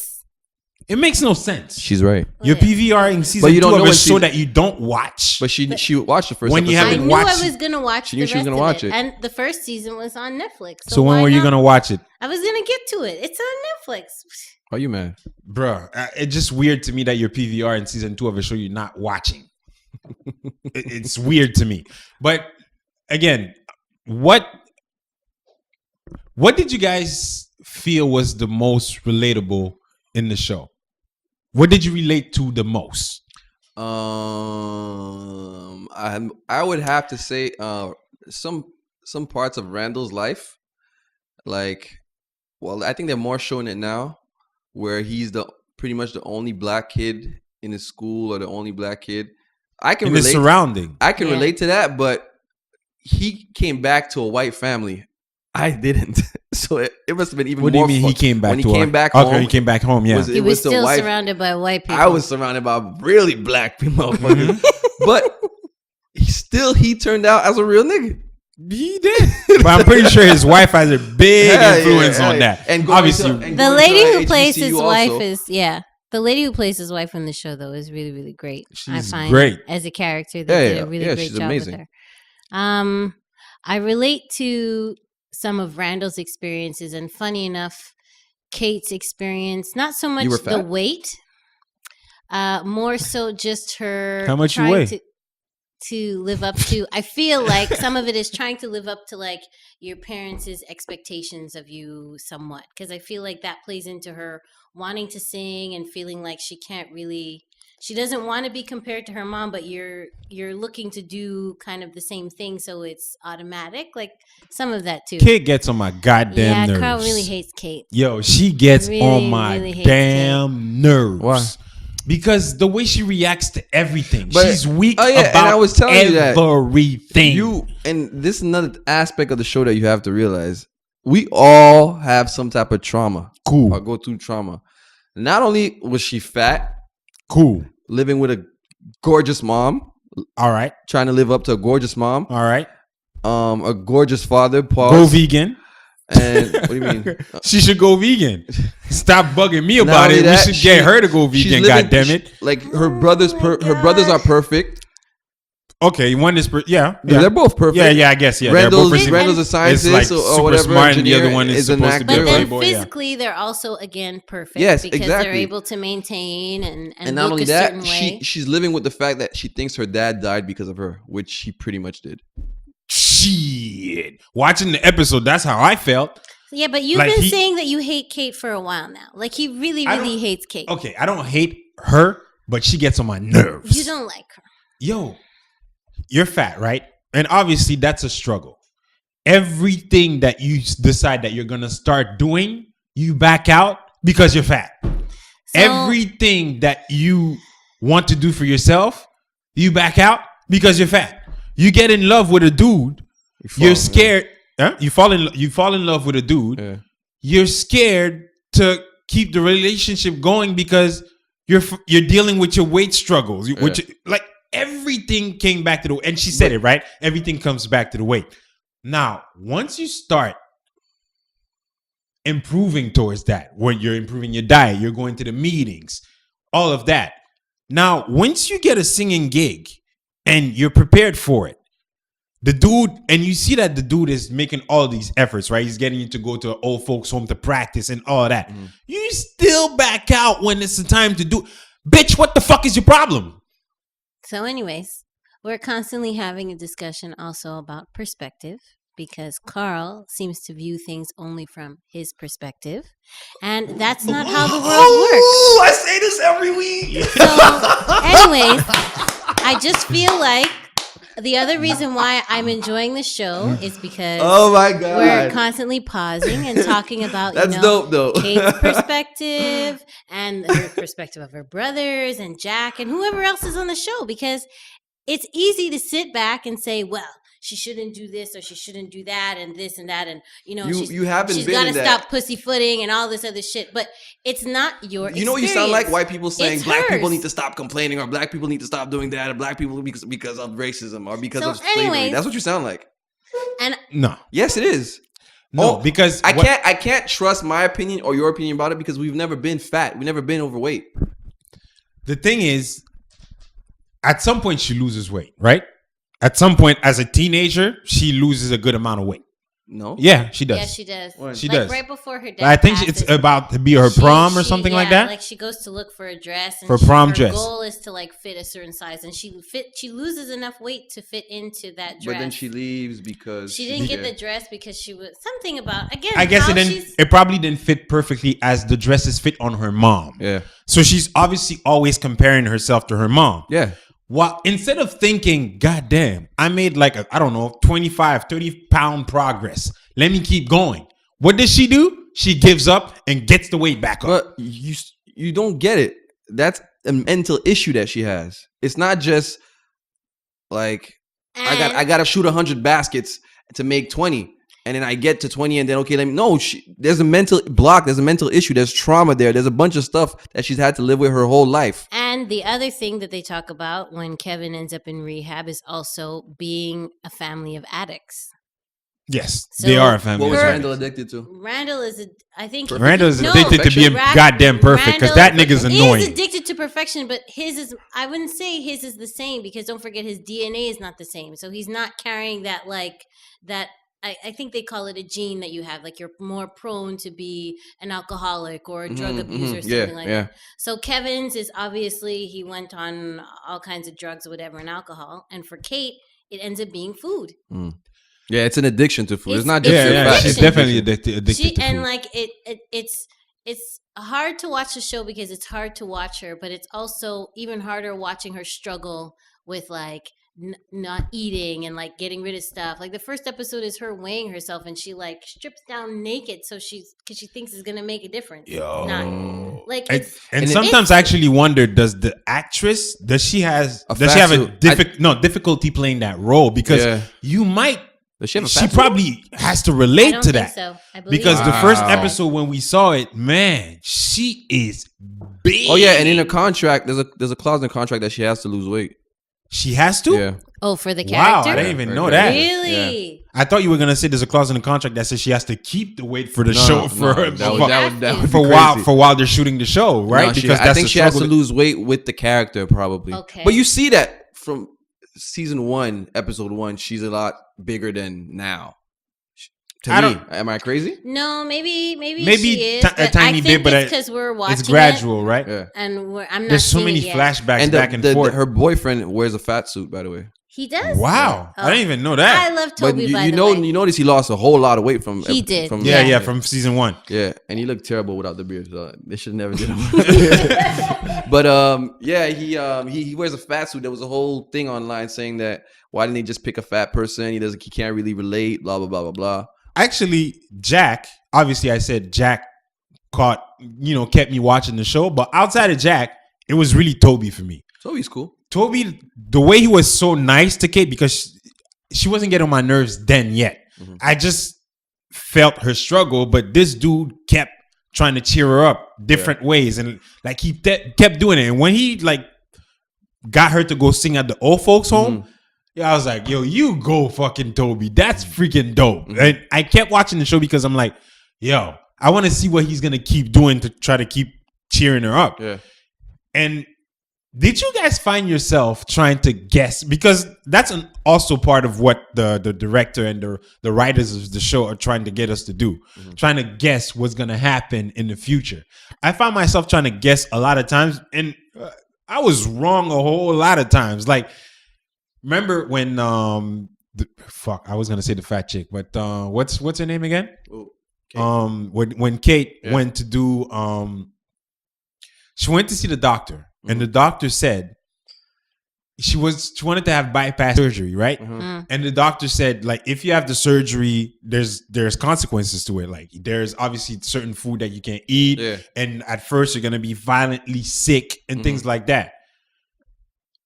It makes no sense. She's right. You're PVRing season you don't 2 of know a when show that you don't watch. But she watched the first When you episode. I haven't knew watched I was gonna watch. She knew the she was rest gonna of watch it. and the first season was on Netflix. So when why were you not? gonna watch it? I was gonna get to it. It's on Netflix. Are you mad? Bruh, it's just weird to me that you're PVR in season 2 of a show you're not watching. It's weird to me. But again, what did you guys feel was the most relatable in the show? What did you relate to the most? I would have to say some parts of Randall's life, like, well, I think they're more showing it now, where he's pretty much the only black kid in his school or the only black kid. I can In relate. the surrounding. I can relate to that, but he came back to a white family. I didn't, so it must have been even What do more. you mean he came back? When he to came a, back okay, home? he came back home. Yeah, Was He it was the still wife? surrounded by white people. I was surrounded by really black people, but he turned out as a real nigga. he did. But I'm pretty sure his wife has a big influence on that. And obviously, The lady who plays HBCU his also. wife is The lady who plays his wife on the show though is really really great. She's I find great as a character. They did a really great she's job amazing. with her. I relate to some of Randall's experiences, and funny enough, Kate's experience. Not so much were the fat? weight, more so just her. How much you trying weigh? to live up to. I feel like some of it is trying to live up to like your parents' expectations of you somewhat, because I feel like that plays into her wanting to sing and feeling like she doesn't want to be compared to her mom, but you're looking to do kind of the same thing, so it's automatic, like some of that too. Kate gets on my goddamn nerves. Carl really hates Kate. Yo, she gets Really, on my really hates damn nerves. Why? Because the way she reacts to everything, But- she's weak oh, yeah, and about I was telling you that. everything. And this is another aspect of the show that you have to realize. We all have some type of trauma. Cool. Or go through trauma. Not only was she fat, Cool. living with a gorgeous mom, All right. trying to live up to a gorgeous mom, All right. a gorgeous father, Go pause. vegan. And what do you mean? She should go vegan. Stop bugging me Not about only it. that, We should get her to go she's vegan. living- God damn it. Like her brothers, her brothers are perfect. Okay, one is Yeah, they're both perfect. Yeah, I guess. Yeah, Randall's they're both Randall's a It's scientist like or super whatever. smart, and the engineer, other one is an supposed to be actor. But then Playboy, yeah. physically, they're also again perfect. Yes, because exactly. they're able to maintain and And not look only a that, certain way. she's living with the fact that she thinks her dad died because of her, which she pretty much did. Shit. Watching the episode, that's how I felt. Yeah, but you've Like, been he- saying that you hate Kate for a while now. Like he really, I really don't- hates Kate. Okay, I don't hate her, but she gets on my nerves. You don't like her. Yo, you're fat, right? And obviously that's a struggle. Everything that you decide that you're gonna start doing, you back out because you're fat. Everything that you want to do for yourself, you back out because you're fat. You get in love with a dude, you're scared. Huh? You fall in love with a dude. Yeah. You're scared to keep the relationship going because you're dealing with your weight struggles. Like everything came back to the, and she said it right. Everything comes back to the weight. Now, once you start improving towards that, when you're improving your diet, you're going to the meetings, all of that. Now, once you get a singing gig and you're prepared for it, the dude, and you see that the dude is making all these efforts, right? He's getting you to go to an old folks home to practice and all that. Mm-hmm. You still back out when it's the time to do. Bitch, what the fuck is your problem? So, anyways, we're constantly having a discussion also about perspective, because Carl seems to view things only from his perspective, and that's not how the world works. I say this every week. So, anyways, I just feel like the other reason why I'm enjoying the show is because Oh my we're god. constantly pausing and talking about That's dope though. Kate's perspective and her perspective of her brothers and Jack and whoever else is on the show, because it's easy to sit back and say, well, she shouldn't do this or she shouldn't do that and this and that and you haven't she's been got to in that. stop pussyfooting and all this other shit. But it's not your. You know what you sound like? White people saying It's black people hers. need to stop complaining, or black people need to stop doing that, or black people because of racism or because So of slavery. anyways- That's what you sound like. And No, Yes, it is. no, because I can't trust my opinion or your opinion about it because we've never been fat. We've never been overweight. The thing is, at some point she loses weight, right? At some point, as a teenager, she loses a good amount of weight. No. Yeah, she does. yeah, she does. When? She like does. right before her dad. I think passes, it's about to be her prom or something like that. Like she goes to look for a dress. And For prom her dress. goal is to like fit a certain size, and she loses enough weight to fit into that dress. But then she leaves because She didn't get the dress because she was something about again. I guess how it didn't. she's- It probably didn't fit perfectly as the dresses fit on her mom. Yeah. So she's obviously always comparing herself to her mom. Yeah. Well, instead of thinking, God damn, I made like I don't know, 25, 30 pound progress. Let me keep going. What does she do? She gives up and gets the weight back up. But you don't get it. That's a mental issue that she has. It's not just like I got to shoot 100 baskets to make 20. And then I get to 20 and then, okay, there's a mental block. There's a mental issue. There's trauma there. There's a bunch of stuff that she's had to live with her whole life. And the other thing that they talk about when Kevin ends up in rehab is also being a family of addicts. Yes, So they are a family. What was Her- Randall addicted to? Randall is, I think, Randall's no, addicted to being goddamn perfect because that Randall nigga's annoying. is addicted to perfection, but his is, I wouldn't say his is the same because don't forget his DNA is not the same. So he's not carrying that I think they call it a gene that you have. Like you're more prone to be an alcoholic or a drug abuser or something like that. So Kevin's is obviously he went on all kinds of drugs or whatever and alcohol. And for Kate, it ends up being food. Yeah, it's an addiction to food. It's not It's just an your Yeah, fat. she's addiction. definitely addicted to And food. like it's hard to watch the show because it's hard to watch her, but it's also even harder watching her struggle with like not eating and like getting rid of stuff. Like the first episode is her weighing herself and she like strips down naked so because she thinks it's gonna make a difference. It's not. Like And, it's and and sometimes I actually wonder: does the actress does she have fat difficulty playing that role? Because Yeah. you might. Does she have a She fat suit? probably has to I relate don't to think that. so. I believe Because so. the first Wow. episode when we saw it, man, she is big. Oh yeah, and in a contract, there's a clause in the contract that she has to lose weight. she has to. Yeah. Oh, for the Wow, character? I didn't even know Okay. that. Really? I thought you were gonna say there's a clause in the contract that says she has to keep the weight for the show for her that would be for crazy. while they're shooting the show, right? No, I think the she has to struggle. lose weight with the character probably. Okay. But you see that from season 1, episode 1, she's a lot bigger than now. To I me, don't- am I crazy? No, maybe Maybe she is. a but tiny I bit, think but it's because we're watching It's gradual, right? Yeah. and I'm not. There's so seeing many it yet. flashbacks And back and forth. her boyfriend wears a fat suit, by the way. He does. Wow, Oh. I didn't even know I that. love But Toby. by you the know, way. you notice he lost a whole lot of weight from. He did. From, Yeah, from season 1. Yeah, and he looked terrible without the beard. So they should never did him. But yeah, he wears a fat suit. There was a whole thing online saying that why didn't they just pick a fat person? He can't really relate. Blah blah blah blah blah. Actually, Jack. Obviously, I said Jack kept me watching the show. But outside of Jack, it was really Toby for me. So he's cool. Toby, the way he was so nice to Kate because she wasn't getting on my nerves then yet. I just felt her struggle, but this dude kept trying to cheer her up different ways, and like he kept doing it. And when he like got her to go sing at the old folks home, I was like, "Yo, you go fucking Toby. That's freaking dope." And I kept watching the show because I'm like, "Yo, I want to see what he's gonna keep doing to try to keep cheering her up." Yeah. And did you guys find yourself trying to guess? Because that's also part of what the director and the writers of the show are trying to get us to do. Trying to guess what's going to happen in the future. I found myself trying to guess a lot of times. And I was wrong a whole lot of times. Like, remember when, I was going to say the fat chick. But what's her name again? When Kate went to do... she went to see the doctor. And the doctor said she wanted to have bypass surgery, right? And the doctor said, like, if you have the surgery, there's consequences to it. Like, there's obviously certain food that you can't eat, and at first you're gonna be violently sick and things like that.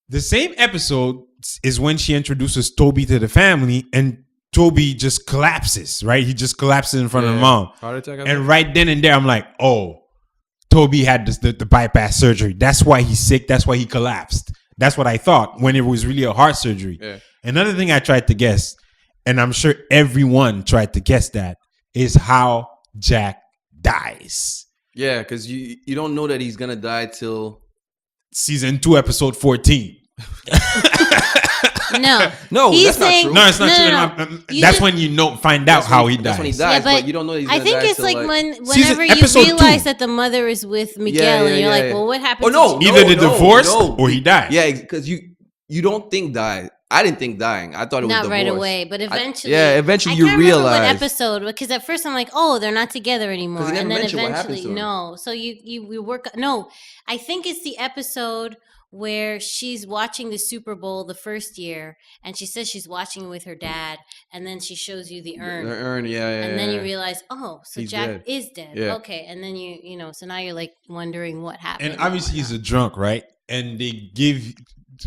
The same episode, is when she introduces Toby to the family, and Toby just collapses. Right, he just collapses in front of the mom. Heart attack. And right then and there, I'm like, oh, Toby had the bypass surgery. That's why he's sick. That's why he collapsed. That's what I thought when it was really a heart surgery. Yeah. Another thing I tried to guess, and I'm sure everyone tried to guess that, is how Jack dies. Yeah, because you don't know that he's gonna die till Season 2, episode 14. No, He's that's not saying- true. No, it's not No. true. You That's just- when you find out how he dies. That's when he dies, Yeah, but you don't know that he's I gonna think die it's till, like like whenever you episode realize 2. that the mother is with Miguel, Yeah, and you're like, yeah. well, what happened? Oh to no, Jack? Either the divorce or he died. Yeah, because you don't think die. I didn't think dying. I thought it was Not right divorce. away, but eventually, eventually I you can't remember what realize. episode, because at first I'm like, oh, they're not together anymore, 'Cause they never and then mention what happens eventually, to him. no. So you work. No, I think it's the episode where she's watching the Super Bowl the first year, and she says she's watching with her dad, and then she shows you the urn. The urn, yeah. And then you realize, oh, so He's Jack dead. is dead. Yeah. Okay, and then you know, so now you're like wondering what happened. And obviously he's a drunk, right? And they give,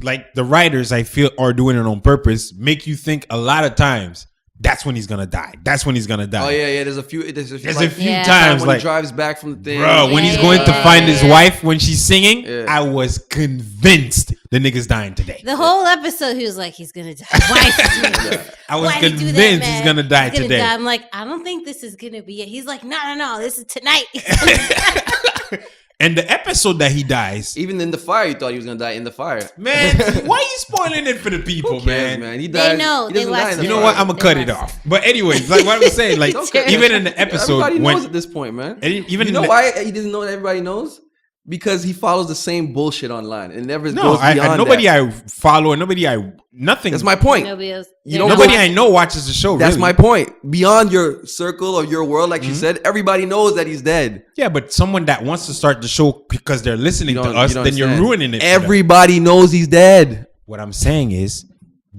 like, the writers, I feel, are doing it on purpose, make you think a lot of times that's when he's gonna die. That's when he's gonna die. Oh yeah. There's a few. There's a like, few Yeah. times when like, he drives back from the thing. bro, when Yeah, he's yeah, going to yeah, find yeah, his yeah. wife when she's singing, Yeah. I was convinced the nigga's dying today. the whole episode, he was like, he's gonna die. Why is he doing this? I was Why'd he do that, convinced he's man? gonna die He's gonna today. die. I'm like, I don't think this is gonna be it. He's like, no, this is tonight. He's gonna die. And the episode that he dies, Even in the fire, you thought he was gonna die in the fire. man, why you spoiling it for the people, Who cares, man? He They dies. know. He They doesn't die watch in the You know fire. what? I'm gonna They cut it watched. off. But anyways, like what I was saying, like Okay. even in the episode Everybody when knows at this point, man. even You know in the- why he doesn't know that everybody knows? Because he follows the same bullshit online. It never no, goes beyond nobody that. I follow and nobody I nothing. That's my point. Nobody else. You don't Nobody go- I know watches the show. That's really. my point. Beyond your circle or your world, like Mm-hmm. you said, everybody knows that he's dead. Yeah, but someone that wants to start the show because they're listening You to don't- us, you don't then you're understand. ruining it. for them. Everybody knows he's dead. What I'm saying is,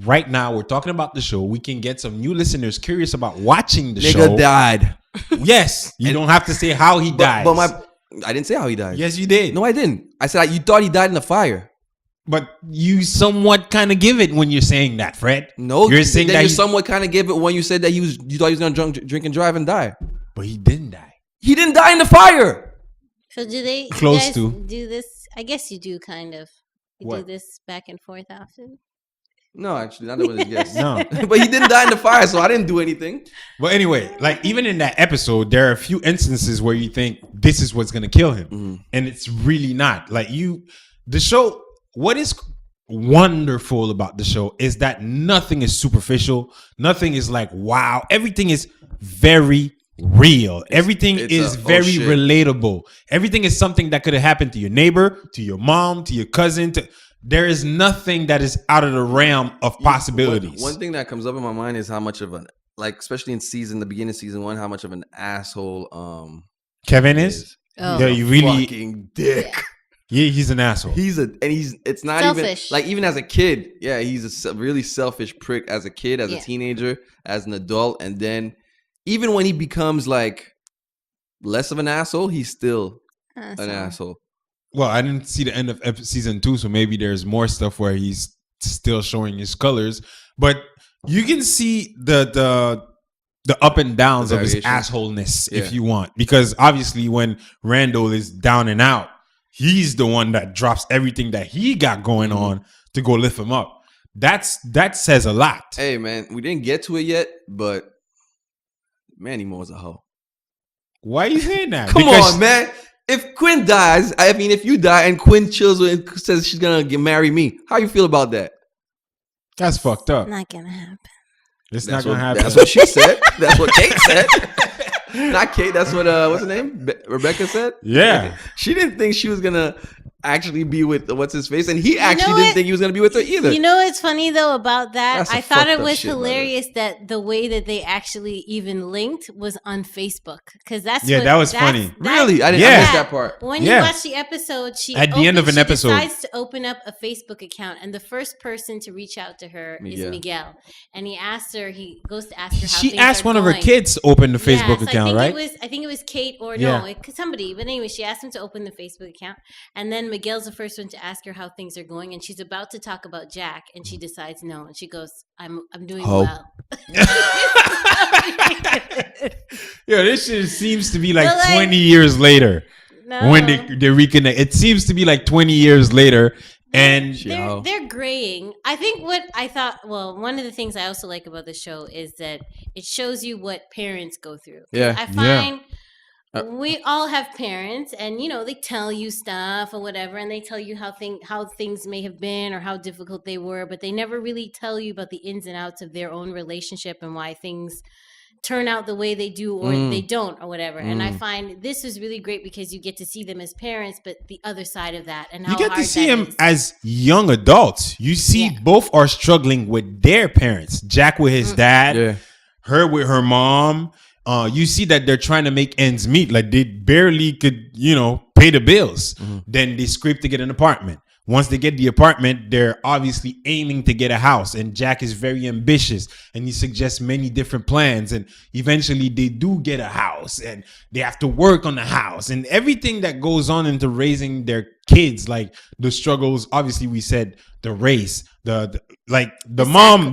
right now we're talking about the show. We can get some new listeners curious about watching the Nigga show. died. Yes, you don't have to say how he dies. But I didn't say how he died. yes, you did. No, I didn't. I said you thought he died in the fire. But you somewhat kind of give it when you're saying that, Fred. No, you're saying then that you he, somewhat kind of gave it when you said that you thought he was gonna drink and drive and die. but he didn't die. He didn't die in the fire. So do they Close you guys to. do this? I guess you do kind of. You do What? this back and forth often. No, actually, not that was his guess. No. But he didn't die in the fire, so I didn't do anything. But anyway, like even in that episode, there are a few instances where you think this is what's gonna kill him, Mm-hmm. and it's really not. Like the show. What is wonderful about the show is that nothing is superficial. Nothing is like wow. Everything is very real. Everything it's is a- oh, very shit. relatable. Everything is something that could have happened to your neighbor, to your mom, to your cousin. There is nothing that is out of the realm of possibilities. One thing that comes up in my mind is how much of an, like, especially in the beginning of season 1, how much of an asshole Kevin is. Oh. Yeah, you really. fucking dick. Yeah, he's an asshole. It's not Selfish. even like, even as a kid, yeah, he's a really selfish prick as a kid, as a Yeah. teenager, as an adult, and then even when he becomes like less of an asshole, he's still an asshole. Well, I didn't see the end of season 2, so maybe there's more stuff where he's still showing his colors. But you can see the up and downs The of his variation. assholeness if Yeah. you want, because obviously when Randall is down and out, he's the one that drops everything that he got going Mm-hmm. on to go lift him up. That says a lot. Hey man, we didn't get to it yet, but Manny Moore's a hoe. Why are you saying that? Come Because- on, man. If Quinn dies, I mean, if you die and Quinn chills with and says she's gonna marry me, how you feel about that? That's fucked up. Not gonna happen. It's That's not gonna what, happen. That's what she said. That's what Kate said. Not Kate. That's what what's her name? Rebecca said. Yeah. She didn't think she was gonna actually be with what's his face, and he actually know didn't what? think he was gonna be with her either. You know what's funny though about that? That's a I thought fucked it up was shit, brother. hilarious that the way that they actually even linked was on Facebook, because that's Yeah, what, that was that's- funny. Really? I didn't Yeah. miss that part. When Yeah. you watch the episode, she At the end of an she episode. decides to open up a Facebook account, and the first person to reach out to her is Miguel. Miguel, and he goes to ask her how She things asked are one of her going. kids to open the Yeah, Facebook so account, right? I think it was Kate or Yeah. no, somebody. But anyway, she asked him to open the Facebook account, and then Miguel's the first one to ask her how things are going, and she's about to talk about Jack, and she decides no, and she goes, "I'm doing well." Yo, this shit seems to be like, But, 20 years later when they reconnect. It seems to be like 20 years later. And they're graying. I think what I thought, well, one of the things I also like about the show is that it shows you what parents go through. Yeah. I find we all have parents, and they tell you stuff or whatever, and they tell you how things may have been or how difficult they were, but they never really tell you about the ins and outs of their own relationship and why things turn out the way they do or they don't or whatever. And I find this is really great because you get to see them as parents, but the other side of that, and how you get hard to see that them is. as young adults. You see both are struggling with their parents. Jack with his dad, her with her mom. You see that they're trying to make ends meet. Like they barely could, pay the bills. Then they scrape to get an apartment. Once they get the apartment, they're obviously aiming to get a house. And Jack is very ambitious and he suggests many different plans. And eventually they do get a house and they have to work on the house and everything that goes on into raising their kids. Like the struggles, obviously we said the race, the mom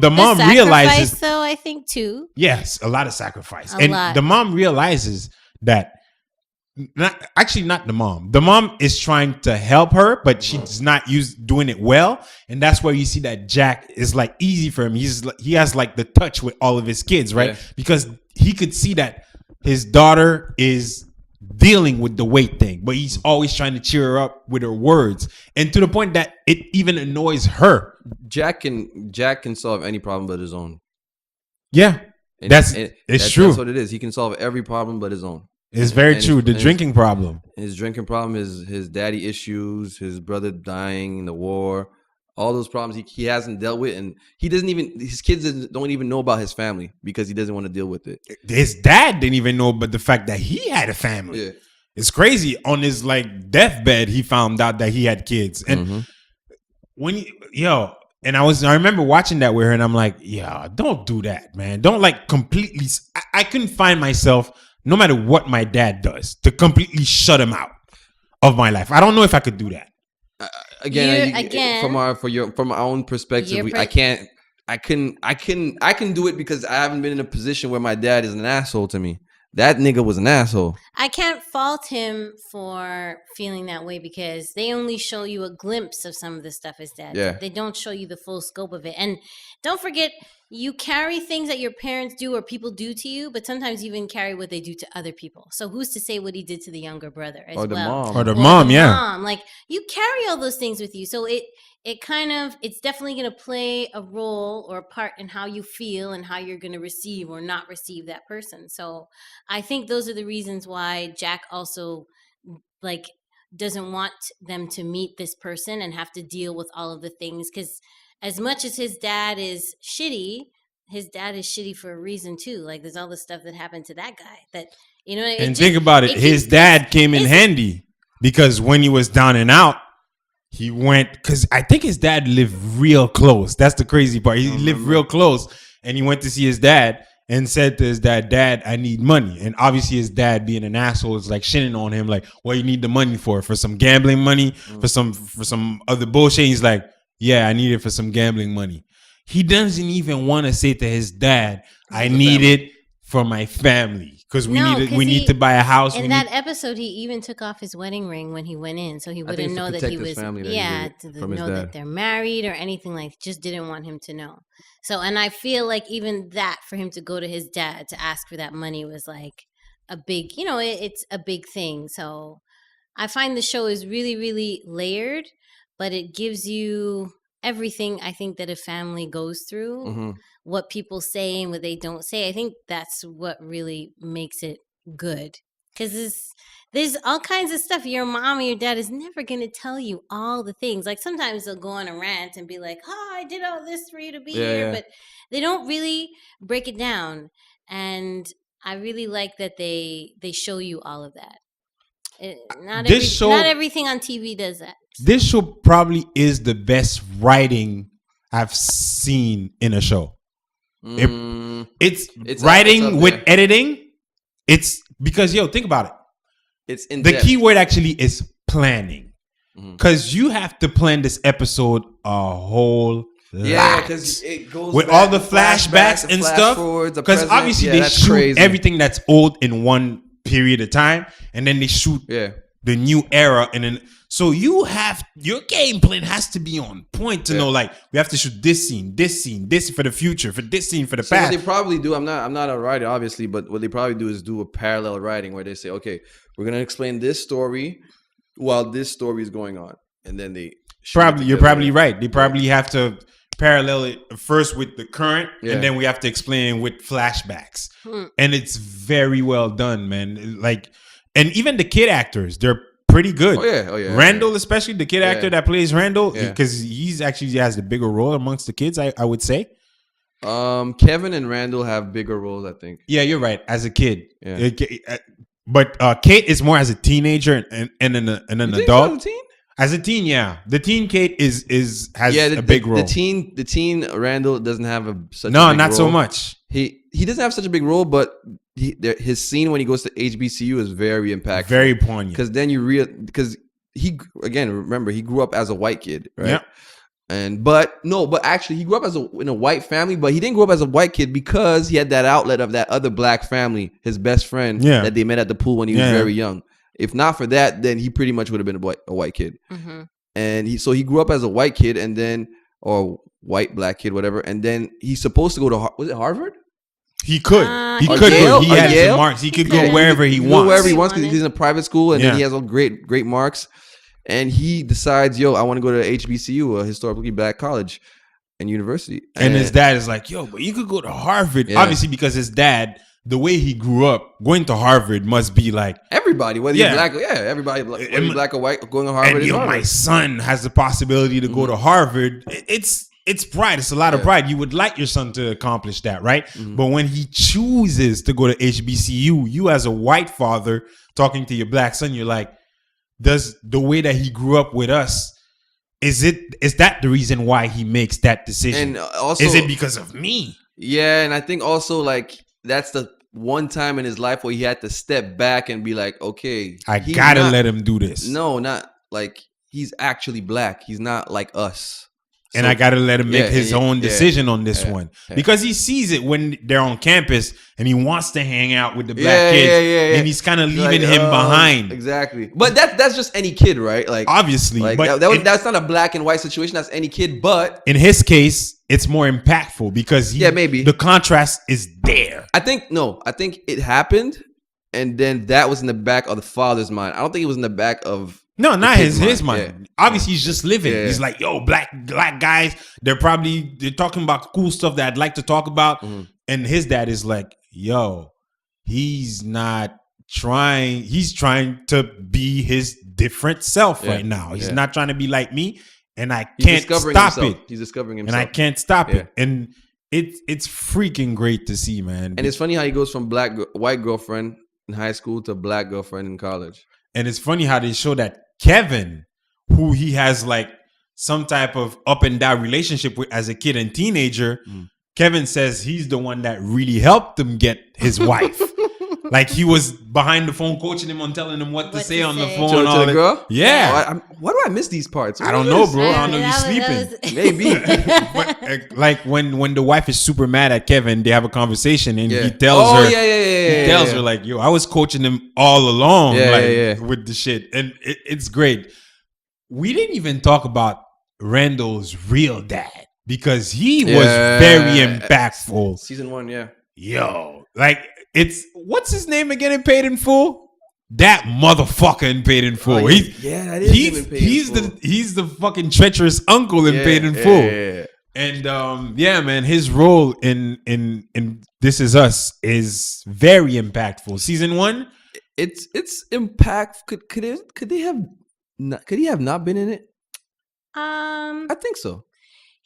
realizes. Though, I think too. Yes, a lot of sacrifice. A lot. The mom realizes that not the mom. The mom is trying to help her, but she's not doing it well. And that's where you see that Jack is like easy for him. He has like the touch with all of his kids, right? Yeah. Because he could see that his daughter is dealing with the weight thing, but he's always trying to cheer her up with her words. And to the point that it even annoys her. Jack can solve any problem but his own. Yeah. That's true. That's what it is. He can solve every problem but his own. It's very true. The drinking problem. His drinking problem is his daddy issues, his brother dying, the war, all those problems he hasn't dealt with. And his kids don't even know about his family because he doesn't want to deal with it. His dad didn't even know about the fact that he had a family. Yeah. It's crazy. On his deathbed, he found out that he had kids. And and I remember watching that with her and I'm like, don't do that, man. Don't completely. I couldn't find myself, no matter what my dad does, to completely shut him out of my life. I don't know if I could do that. From our own perspective, I can do it because I haven't been in a position where my dad is an asshole to me. That nigga was an asshole. I can't fault him for feeling that way because they only show you a glimpse of some of the stuff his dad did. They don't show you the full scope of it. And don't forget, you carry things that your parents do or people do to you, but sometimes you even carry what they do to other people. So who's to say what he did to the younger brother as well? Or the mom. You carry all those things with you. So it's definitely going to play a role or a part in how you feel and how you're going to receive or not receive that person. So I think those are the reasons why Jack also doesn't want them to meet this person and have to deal with all of the things. Because as much as his dad is shitty for a reason too. There's all the stuff that happened to that guy that, think about it. His dad came in handy because when he was down and out, he went, because I think his dad lived real close. That's the crazy part. He lived real close and he went to see his dad and said to his dad, "Dad, I need money." And obviously his dad, being an asshole, is shitting on him what you need the money for some gambling money, for some other bullshit. He's like, "Yeah, I need it for some gambling money." He doesn't even want to say to his dad, "I need it for my family because we need to buy a house." In that episode, he even took off his wedding ring when he went in, so he wouldn't know that he was that they're married or anything just didn't want him to know. So, and I feel even that for him to go to his dad to ask for that money was a big, it's a big thing. So, I find the show is really, really layered, but it gives you everything I think that a family goes through, what people say and what they don't say. I think that's what really makes it good. Because there's all kinds of stuff. Your mom or your dad is never going to tell you all the things. Sometimes they'll go on a rant and be like, "Oh, I did all this for you to be here." But they don't really break it down. And I really like that they show you all of that. Not everything on TV does that. This show probably is the best writing I've seen in a show. It's writing with editing. It's because think about it. It's in the key word actually is planning. because you have to plan this episode a whole Yeah, lot. because it goes with back all the to flashbacks and flash stuff. forwards, the Because present. obviously Yeah, they that's shoot crazy. everything that's old in one period of time, and then they shoot the new era, and then so your game plan has to be on point to know, like, we have to shoot this scene for the future, for this scene for the So past. what they probably do, I'm not a writer obviously, but what they probably do is do a parallel writing where they say, okay, we're gonna explain this story while this story is going on, and then they You're probably right. They probably have to parallel it first with the current, and then we have to explain with flashbacks. And it's very well done, man. Like, and even the kid actors, they're pretty good. Oh yeah. Randall, especially the kid actor that plays Randall, because he's actually has the bigger role amongst the kids, I would say. Kevin and Randall have bigger roles, I think. Yeah, you're right. As a kid, but Kate is more as a teenager and an adult. As a teen, yeah, the teen Kate has a big role. The teen Randall doesn't have such a big not role. so much. He doesn't have such a big role, but his scene when he goes to HBCU is very impactful, very poignant. Because then because he remember he grew up as a white kid, right? Yeah. But actually he grew up in a white family, but he didn't grow up as a white kid because he had that outlet of that other black family, his best friend that they met at the pool when he was very young. If not for that, then he pretty much would have been a white kid. And he grew up as a white kid, and then white black kid, whatever. And then he's supposed to go to was it Harvard? He could. He could Yale? go. He had some marks. He could go wherever he wants. Wherever he wants because he's in a private school, and then he has all great marks. And he decides, I want to go to HBCU, a historically black college and university. And his dad is like, but you could go to Harvard. Obviously, because his dad, the way he grew up, going to Harvard must be like everybody, whether you're black, everybody, whether you're black or white, going to Harvard. And my son has the possibility to go to Harvard. It's pride. It's a lot of pride. You would like your son to accomplish that, right? But when he chooses to go to HBCU, you as a white father talking to your black son, you're like, does the way that he grew up with us, is that the reason why he makes that decision? And also, is it because of me? Yeah, and I think also like that's the one time in his life where he had to step back and be like, okay, I gotta let him do this. No, not like he's actually black. He's not like us. And I gotta let him make his own decision on this one. Because he sees it when they're on campus and he wants to hang out with the black kids. And he's kind of leaving him behind. Exactly. But that's just any kid, right? Like obviously. Like, but that's not a black and white situation. That's any kid. But in his case, it's more impactful because maybe the contrast is there. I think it happened, and then that was in the back of the father's mind. I don't think it was in the back of not his mind. Obviously, he's just living. He's like, black guys. They're talking about cool stuff that I'd like to talk about. And his dad is like, he's not trying. He's trying to be his different self right now. He's not trying to be like me. And I can't stop it. He's discovering himself. And I can't stop it. And it's freaking great to see, man. And it's funny how he goes from white girlfriend in high school to black girlfriend in college. And it's funny how they show that Kevin, who he has like some type of up and down relationship with as a kid and teenager, Kevin says he's the one that really helped him get his wife. Like he was behind the phone coaching him on telling him what to say on the phone. To the girl? Yeah. Why do I miss these parts? I don't know, bro. I don't know you're sleeping. Maybe. But, like when the wife is super mad at Kevin, they have a conversation and he tells her. He tells her like, I was coaching him all along with the shit. And it's great. We didn't even talk about Randall's real dad because he was very impactful. Season 1, like what's his name again in Paid in Full? That motherfucker in Paid in Full. That is him in Paid in Full. He's the fucking treacherous uncle in Paid in Full. And man, his role in This Is Us is very impactful. Season 1, it's impactful. Could he have not been in it? I think so.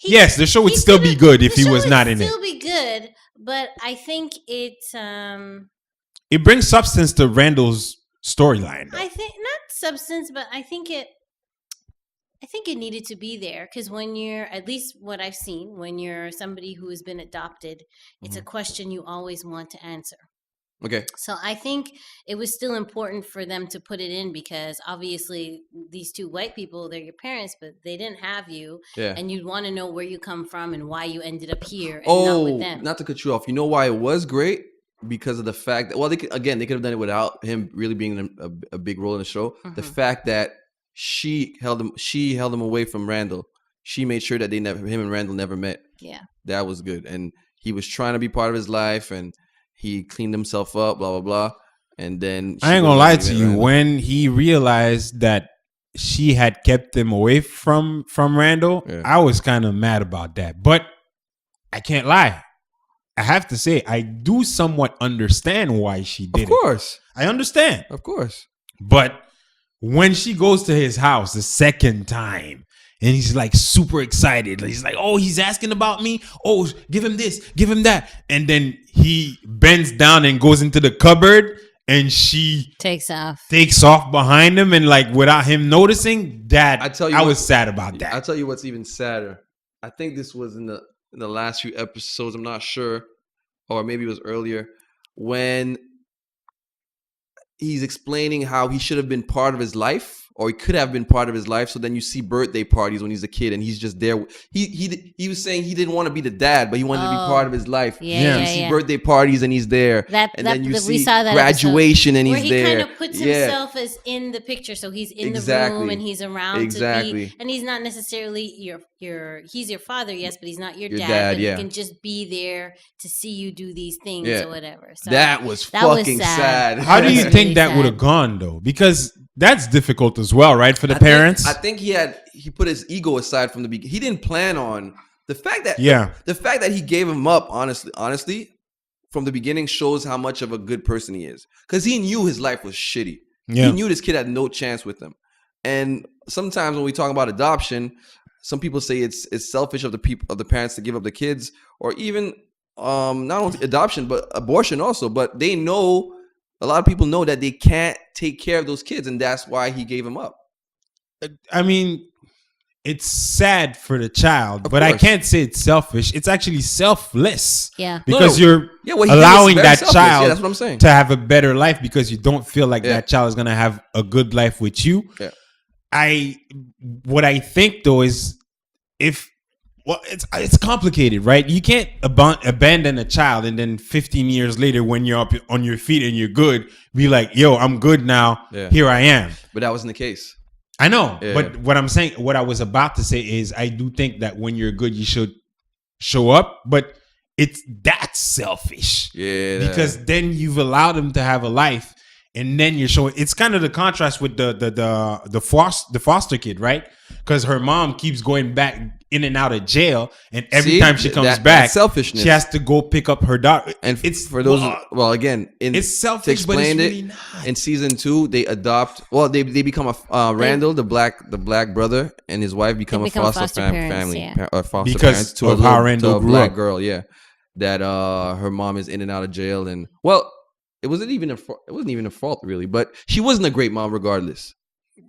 Yes, the show would still be good if he was not in it. Still be good, but I think it brings substance to Randall's storyline. I think not substance, but I think it needed to be there because when you're, at least what I've seen, when you're somebody who has been adopted, it's a question you always want to answer. Okay. So I think it was still important for them to put it in because obviously these two white people, they're your parents, but they didn't have you. Yeah. And you'd want to know where you come from and why you ended up here and not with them. Not to cut you off. You know why it was great? Because of the fact that, well, they could have done it without him really being a big role in the show. The fact that she held him away from Randall. She made sure that him and Randall never met. Yeah. That was good. And he was trying to be part of his life, and he cleaned himself up, blah, blah, blah. And then I ain't gonna lie to you. When he realized that she had kept him away from Randall, I was kind of mad about that. But I can't lie. I have to say, I do somewhat understand why she did it. Of course. I understand. Of course. But when she goes to his house the second time, and he's like super excited. He's like, oh, he's asking about me. Oh, give him this, give him that. And then he bends down and goes into the cupboard, and she takes off behind him, and like without him noticing, that I was sad about that. I'll tell you what's even sadder. I think this was in the last few episodes. I'm not sure, or maybe it was earlier, when he's explaining how he should have been part of his life, or he could have been part of his life. So then you see birthday parties when he's a kid, and he's just there. He was saying he didn't want to be the dad, but he wanted to be part of his life. Yeah. You see birthday parties, and he's there. Then you see graduation, and he's there. Where he kind of puts himself as in the picture, so he's in the room and he's around to be, and he's not necessarily he's your father, yes, but he's not your dad. But he can just be there to see you do these things or whatever. So that was fucking sad. How do you think that would have gone though? Because that's difficult as well, right? For the parents. I think he put his ego aside from the beginning. He didn't plan on the fact that the fact that he gave him up, honestly, from the beginning shows how much of a good person he is. Because he knew his life was shitty. Yeah. He knew this kid had no chance with him. And sometimes when we talk about adoption, some people say it's selfish of the parents to give up the kids, or even not only adoption but abortion also. But they know. A lot of people know that they can't take care of those kids, and that's why he gave them up. I mean, it's sad for the child, but I can't say it's selfish. It's actually selfless. Yeah. Because you're allowing that child that's what I'm saying. To have a better life because you don't feel like that child is going to have a good life with you. Yeah. What I think, though, is it's complicated, right? You can't abandon a child and then 15 years later, when you're up on your feet and you're good, be like, yo, I'm good now. Yeah. Here I am. But that wasn't the case. I know. Yeah. But what I was about to say is I do think that when you're good, you should show up. But that's selfish. Yeah. Because then you've allowed them to have a life. And then you're showing. It's kind of the contrast with the foster kid, right? Because her mom keeps going back in and out of jail, and every time she comes back, selfishness. She has to go pick up her daughter. And it's for those. Well, again, it's selfish, but it's really not. In season 2, they adopt. Well, they become a Randall, the black brother, and his wife become a foster family, foster because parents to of how Randall grew black up. Girl. Yeah, that her mom is in and out of jail, and it wasn't even a fault really, but she wasn't a great mom regardless.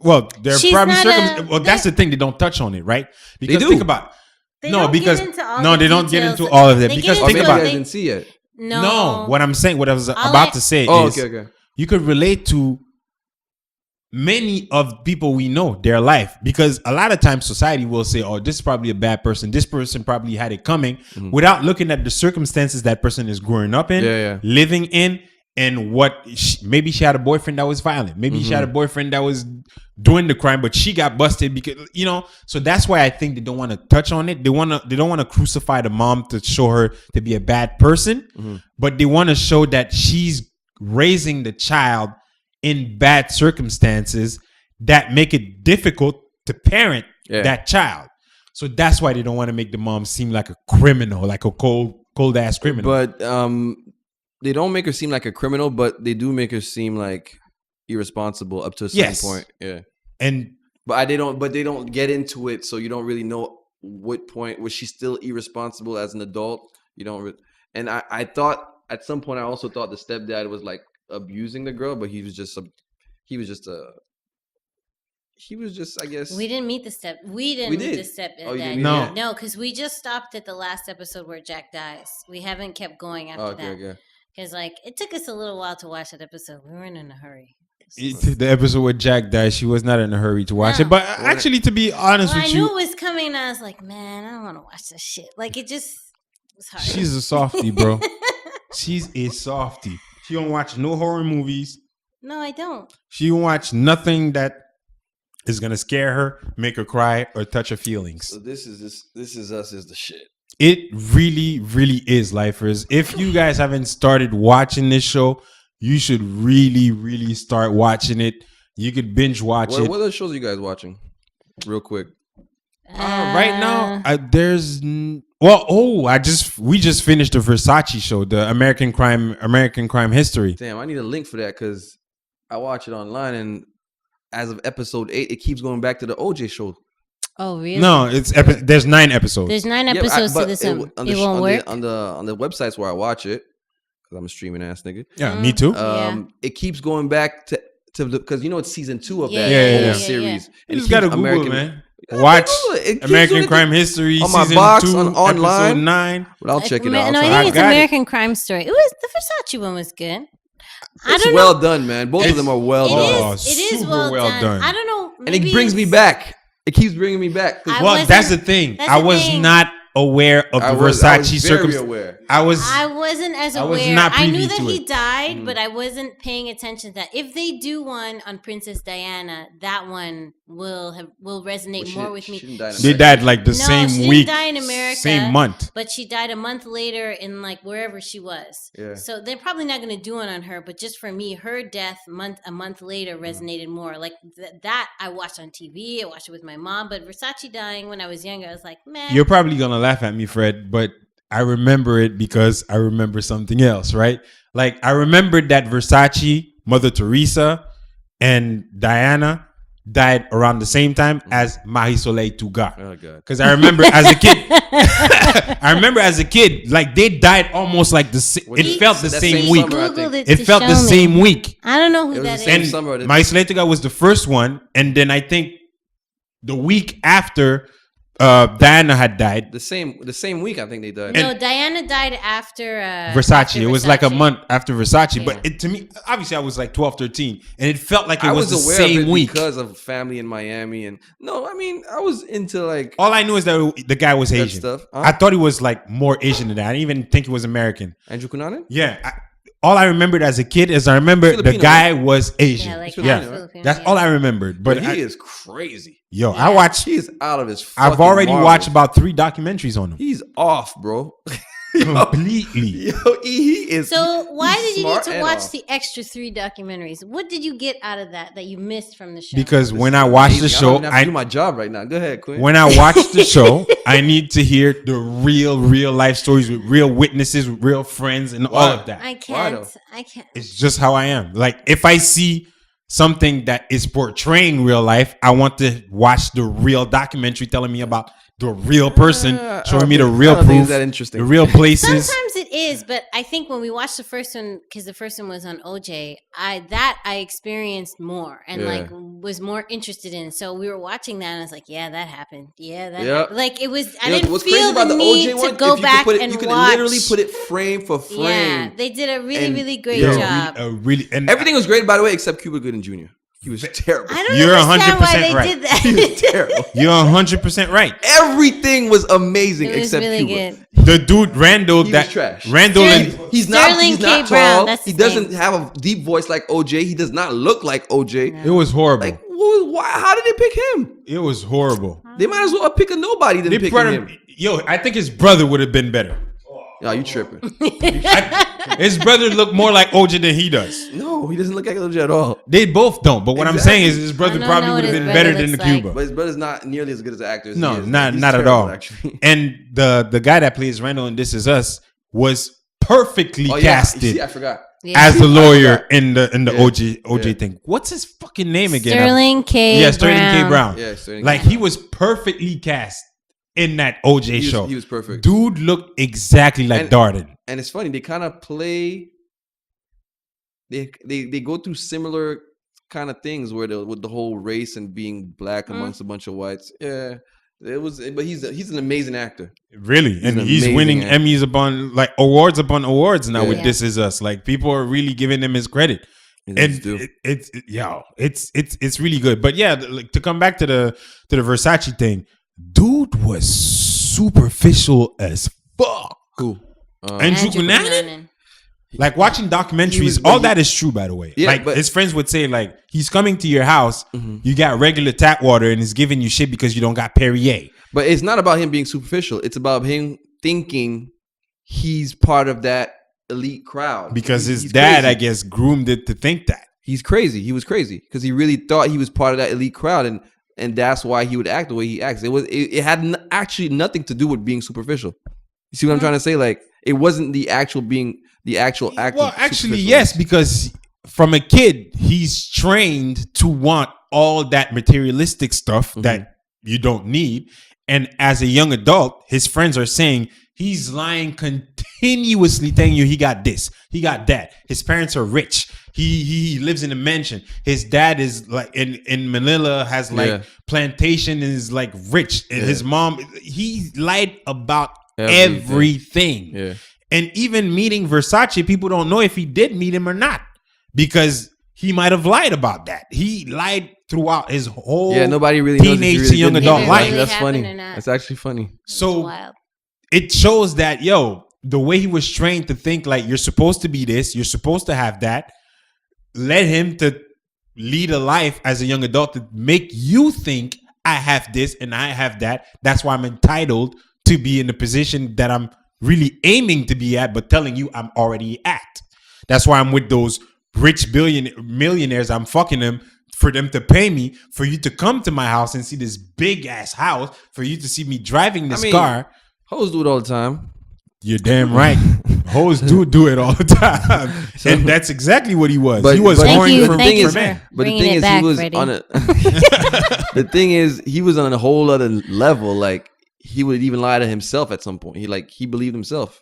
Well, there are probably circumstances. Well, that's the thing. They don't touch on it, right? Because think about it. They don't get into all of that. Because think about it. I didn't see it. No, what I was about to say is you could relate to many of people we know, their life. Because a lot of times society will say, oh, this is probably a bad person. This person probably had it coming without looking at the circumstances that person is growing up in, living in. And maybe she had a boyfriend that was violent. Maybe she had a boyfriend that was doing the crime, but she got busted because, so that's why I think they don't want to touch on it. They don't want to crucify the mom to show her to be a bad person, but they want to show that she's raising the child in bad circumstances that make it difficult to parent that child. So that's why they don't want to make the mom seem like a criminal, like a cold ass criminal. But, they don't make her seem like a criminal, but they do make her seem like irresponsible up to a certain point. Yeah, but they don't get into it, so you don't really know what point was she still irresponsible as an adult. You don't, and I thought at some point I also thought the stepdad was like abusing the girl, but he was just I guess we didn't meet the step. We didn't meet the stepdad. No, because we just stopped at the last episode where Jack dies. We haven't kept going after that. Okay. because like it took us a little while to watch that episode. We weren't in a hurry. The episode with Jack died, she was not in a hurry to watch it. But actually, to be honest Well, with I knew you, it was coming, and I was like, man, I don't want to watch this shit. Like it just was hard. she's a softie, bro. She's a softie. She don't watch no horror movies. No, I don't. She don't watch nothing that is gonna scare her, make her cry, or touch her feelings. So this is us is the shit. It really, really is, lifers. If you guys haven't started watching this show, you should really, really start watching it. You could binge watch it. What other shows are you guys watching? Real quick. Right now, we just finished the Versace show, the American Crime History. Damn, I need a link for that because I watch it online, and as of episode 8, it keeps going back to the OJ show. Oh, really? No, there's 9 episodes. There's 9 episodes to this one. It won't work? On the websites where I watch it, because I'm a streaming ass nigga. Yeah, me too. It keeps going back to because it's season 2 of that Yeah. whole series. You just gotta Google it, man. Watch It keeps American doing it Crime History on my season box 2, online. episode 9. But I'll check it out. No, I I think it's got it. American Crime Story. It was the Versace one was good. It's well done, man. Both of them are well done. It is super well well done. done. I don't know. And it brings me back. It keeps bringing me back. Well, that's the thing. I was not aware of the Versace circumstance. I wasn't as aware. I was not I knew privy that to he it. died, but I wasn't paying attention to that. If they do one on Princess Diana, that one will resonate more with me. They died like the No, same she week, didn't die in America, same month. but she died a month later in like wherever she was. Yeah. So they're probably not going to do one on her, but just for me, her death a month later resonated more. Like that I watched on TV, I watched it with my mom, but Versace dying when I was younger, I was like, man. You're probably gonna laugh at me, Fred, but I remember it because I remember something else, right? Like I remembered that Versace, Mother Teresa, and Diana died around the same time as Marie Soleil Touga. Oh god. Because I remember as a kid, like they died almost like it felt the same week. It felt the same week. I don't know who that is. And Marie Soleil Touga was the first one, and then I think the week after Diana had died. The same week, I think they died. No, Diana died after Versace. It was like a Versace. month after Versace. Yeah. But to me, obviously, I was like 12, 13. And it felt like it I was the aware same of it week. because of family in Miami. And no, I mean, I was into like All I knew is that the guy was that Asian. stuff. Huh? I thought he was like more Asian than that. I didn't even think he was American. Andrew Cunanan? Yeah. All I remembered as a kid is I remember the Filipino, guy was Asian. Yeah, like Yeah. Filipino, That's yeah. all I remembered. But He is crazy. I watched. He is out of his I've fucking already marbles. watched about 3 documentaries on him. He's off, bro. Completely. Yo, he is. So why he's did you need smart to and watch off. the extra 3 documentaries? What did you get out of that you missed from the show? Because when I watch the Amazing. show, I don't have to do my job right now. Go ahead, Quinn. when I watch the show, I need to hear the real life stories with real witnesses, with real friends, and all of that. I Why though? can't. It's just how I am. Like if I see something that is portraying real life, I want to watch the real documentary telling me about the real person, showing me the real I don't think proof, it's that interesting. the real places. Sometimes it is, but I think when we watched the first one, because the first one was on OJ, I experienced more and Yeah. like was more interested in. So we were watching that, and I was like, "Yeah, that happened. Yeah, that Yeah. happened." Like it was. I You know, didn't what's feel crazy about the the need OJ one? to go If you back could put it, and you could watch. literally put it frame for frame. Yeah, they did a really, And- really great Yo, job. And Everything was great, by the way, except Cuba Gooding Jr. He was terrible. I don't You're understand why 100% they right. did that. He was terrible. You're 100% right. Everything was amazing It was except really Cuba. good. The dude Randall, He that was trash. Randall, Sterling- and He's not. Sterling He's K. not Brown, tall. that's He his doesn't name. have a deep voice like OJ. He does not look like OJ. it was horrible. Like, why? How did they pick him? It was horrible. They might as well pick a nobody than They picking brought him. Yo, I think his brother would have been better. Yo, you tripping? His brother looked more like OJ than he does. No, he doesn't look like OJ at all. They both don't. But what I'm Exactly. saying is his brother I don't probably know would have what been his better brother than the looks like. Cuba. But his brother's not nearly as good as an actor. As No, he is. not He's at terrible, all. Actually. And the guy that plays Randall in This Is Us was perfectly Oh yeah, casted you see, I forgot. Yeah. as the lawyer I in the Yeah. OJ Yeah. thing. What's his fucking name again? Sterling K. Yeah, Sterling K. Brown. Yeah, Sterling Like K. he was perfectly cast in that OJ show. He was perfect. Dude looked exactly like And- Darden. And it's funny, they kind of play. They go through similar kind of things where with the whole race and being black amongst a bunch of whites. Yeah, It was, but he's an amazing actor. Really, and an he's amazing winning actor. Emmys upon awards upon awards now with Yeah. This Is Us. Like people are really giving him his credit, It and is due. it's really good. But yeah, like to come back to the Versace thing, dude was superficial as fuck. Cool. Andrew Cunanan? Like watching documentaries, all that is true, by the way. Yeah, like but- his friends would say, like he's coming to your house, Mm-hmm. you got regular tap water, and he's giving you shit because you don't got Perrier. But it's not about him being superficial. It's about him thinking he's part of that elite crowd. Because his He's dad, crazy. I guess, groomed it to think that. He's crazy. He was crazy because he really thought he was part of that elite crowd, and that's why he would act the way he acts. It had actually nothing to do with being superficial. You see what I'm trying to say? Like it wasn't the actual act. Well, of actually, superficial. yes, because from a kid, he's trained to want all that materialistic stuff that you don't need. And as a young adult, his friends are saying he's lying continuously, telling you he got this, he got that. His parents are rich. He lives in a mansion. His dad is like in Manila, has like plantation, and is like rich. And his mom, he lied about everything. Yeah. And even meeting Versace, people don't know if he did meet him or not because he might have lied about that. He lied throughout his whole Nobody really knows if he teenage really to young did adult meet him. life. Really That's happened funny. or not. That's actually funny. So Wild. it shows that, the way he was trained to think like you're supposed to be this, you're supposed to have that, led him to lead a life as a young adult to make you think I have this and I have that. That's why I'm entitled to be in the position that I'm really aiming to be at, but telling you I'm already at. That's why I'm with those rich millionaires. I'm fucking them for them to pay me, for you to come to my house and see this big ass house, for you to see me driving this car. Hoes do it all the time. You're damn right. Hoes do it all the time. And that's exactly what he was. He was Thank whoring you. for Thank you men. for But the bringing thing it is, back, he was Freddie. on a. The thing is, he was on a whole other level. Like he would even lie to himself at some point. He believed himself.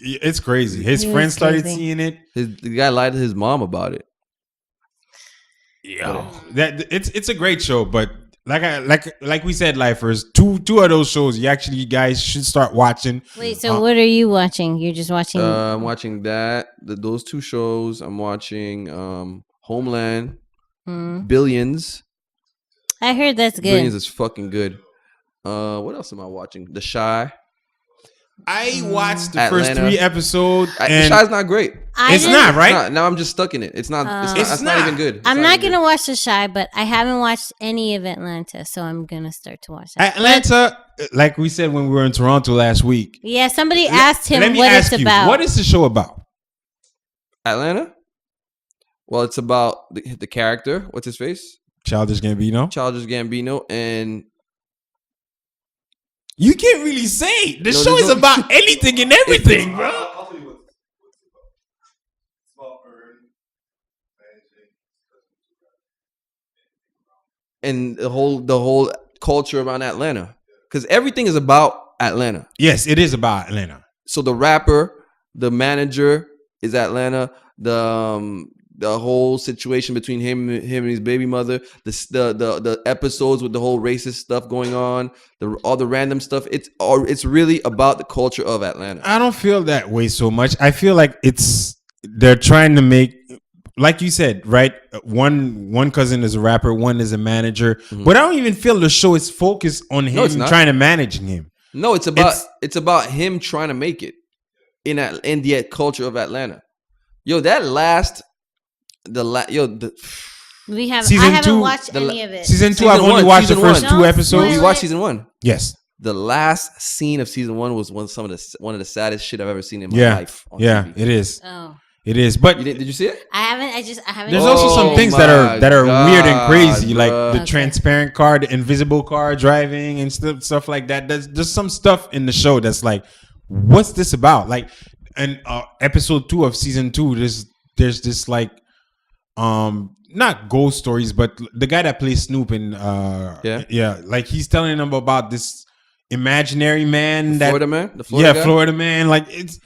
It's crazy. His He friends was started crazy. seeing it. The guy lied to his mom about it. Yeah, that it's a great show, but like we said, lifers, two of those shows you guys should start watching. Wait, so what are you watching? You're just watching. I'm watching those two shows. I'm watching Homeland, Billions. I heard that's good. Billions is fucking good. What else am I watching? The Shy. I watched the Atlanta. first 3 episodes, The and Shy's not great. I it's didn't- not right. Nah, now I'm just stuck in it. It's not. It's not even good. It's I'm not even gonna watch The Shy, but I haven't watched any of Atlanta, so I'm gonna start to watch that. Atlanta, like we said when we were in Toronto last week. Yeah, somebody asked him Let me what ask it's you, about. what is the show about? Atlanta. Well, it's about the character. What's his face? Childish Gambino. Childish Gambino, and You can't really say the No, show there's is no- about anything and everything, bro. I'll tell you what it's about. It's about Earn, managing, and the whole culture around Atlanta, because everything is about Atlanta. Yes, it is about Atlanta. So the rapper, the manager is Atlanta. The whole situation between him and his baby mother, the episodes with the whole racist stuff going on, all the random stuff. It's really about the culture of Atlanta. I don't feel that way so much. I feel like they're trying to make, like you said, right? One cousin is a rapper, one is a manager, but I don't even feel the show is focused on him it's not. trying to manage him. No, it's about him trying to make it in the culture of Atlanta. Yo, that last. We have. Season I haven't 2, watched any of it. Season 2, Season I've only one, watched the season first one. 2 Don't episodes. spoil You watched season 1. Yes. The last scene of season 1 was one of the saddest shit I've ever seen in my Yeah. life. On Yeah, TV. it is. Oh, It is. But Did you see it? I haven't. I haven't. there's seen also some it. things my that are weird and crazy, God, like bruh. the Okay. transparent car, the invisible car driving and stuff like that. There's some stuff in the show that's like, what's this about? Like, in episode 2 of season 2, there's this like, not ghost stories, but the guy that plays Snoop in like he's telling them about this imaginary man, Florida man? The Florida guy? Florida man. Like it's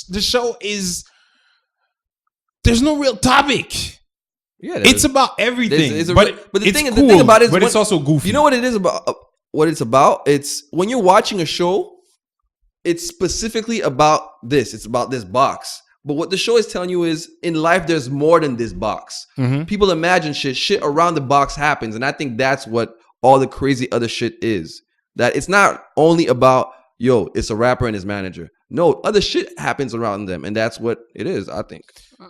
the show is. There's no real topic. Yeah, It's about everything, There's a but re- but the it's thing cool, about it is but when- it's also goofy. You know what it is about? what it's about. It's when you're watching a show, it's specifically about this. It's about this box. But what the show is telling you is in life, there's more than this box. Mhm. People imagine shit around the box happens. And I think that's what all the crazy other shit is. That it's not only about, yo, it's a rapper and his manager. No, other shit happens around them. And that's what it is, I think.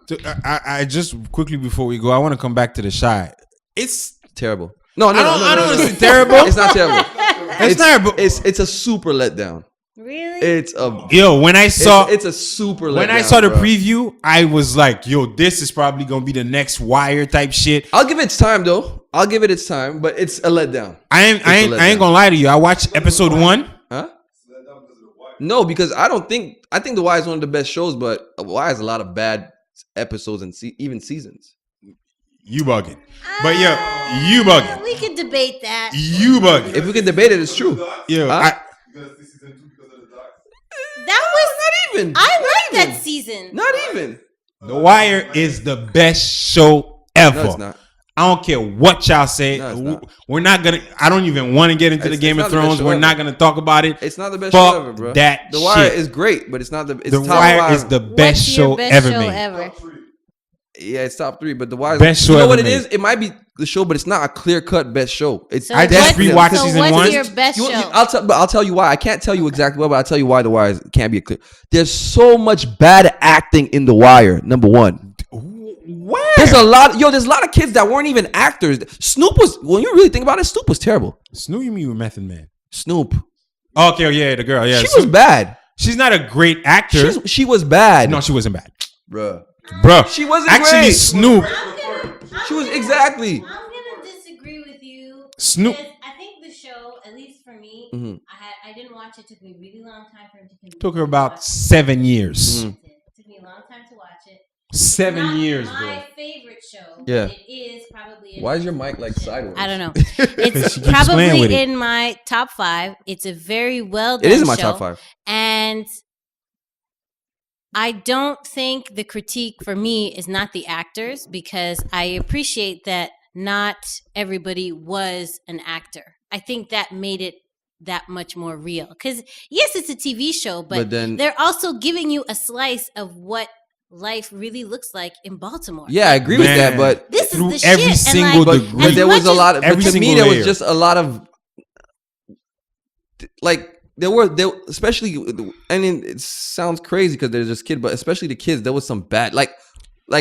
So, I just quickly before we go, I want to come back to the Shy. It's Terrible. No. I don't want to say terrible. It's not terrible. It's terrible. It's a super letdown. Really? It's a Yo, when I saw it's a super letdown. when I saw the bro. preview, I was like, yo, this is probably gonna be the next Wire type shit. I'll give it its time though. I'll give it its time, but it's a letdown. I ain't gonna lie to you. I watched episode 1. Huh? No, because I think The Wire is one of the best shows, but The Wire has a lot of bad episodes and even seasons. You bugging. But yo, you bugging. We could debate that. You bugging. If we can debate it, it's true. Yo, Huh? Because this season 2 because of the docs. That was Not even. I Not like even. that season. Not even. The Wire is the best show ever. No, it's not. I don't care what y'all say. No, it's not. We're not gonna. I don't even want to get into the It's Game not of the best Thrones. show We're ever. not gonna talk about it. It's not the best Fuck show ever, bro. that The Wire shit. is great, but it's not the. It's The top Wire five. is the What's best your show best ever show made. ever? Yeah, it's top 3, but The Wire. Best show You know ever what it made. is? It might be the show, but it's not a clear cut best show. It's So I just what's- rewatched so season what's 1. your best show? I'll tell you why. I can't tell you exactly why, but I'll tell you why The Wire can't be a clear. There's so much bad acting in The Wire. Number one. Where? There's a lot of kids that weren't even actors. Snoop was, when you really think about it, Snoop was terrible. Snoop, you mean with Method Man? Snoop. Okay, yeah, the girl. Yeah, She Snoop. was bad. She's not a great actor. She was bad. No, she wasn't bad, Bruh. bro. She wasn't actually great. Snoop. She was exactly. I'm gonna disagree with you. Snoop. Because I think the show, at least for me, Mhm. I didn't watch it. It took me a really long time for it to convince Took her me to about watch it. 7 years. Mhm. It took me a long time to watch it. 7 Not years, my bro. favorite show. Yeah. But it is probably. Why is your mic like sideways? I don't know. 'Cause It's she keeps playing with probably it. in my top 5. It's a very well done It is in my show. top 5. And I don't think the critique for me is not the actors, because I appreciate that not everybody was an actor. I think that made it that much more real. Because yes, it's a TV show, but then, they're also giving you a slice of what life really looks like in Baltimore. yeah, I agree with Man. that, but This is Through the every shit. single and degree. but as there was much a lot of, every but to me single there layer. was just a lot of, like, there especially, I mean, it sounds crazy because they're just kids, but especially the kids, there was some bad, like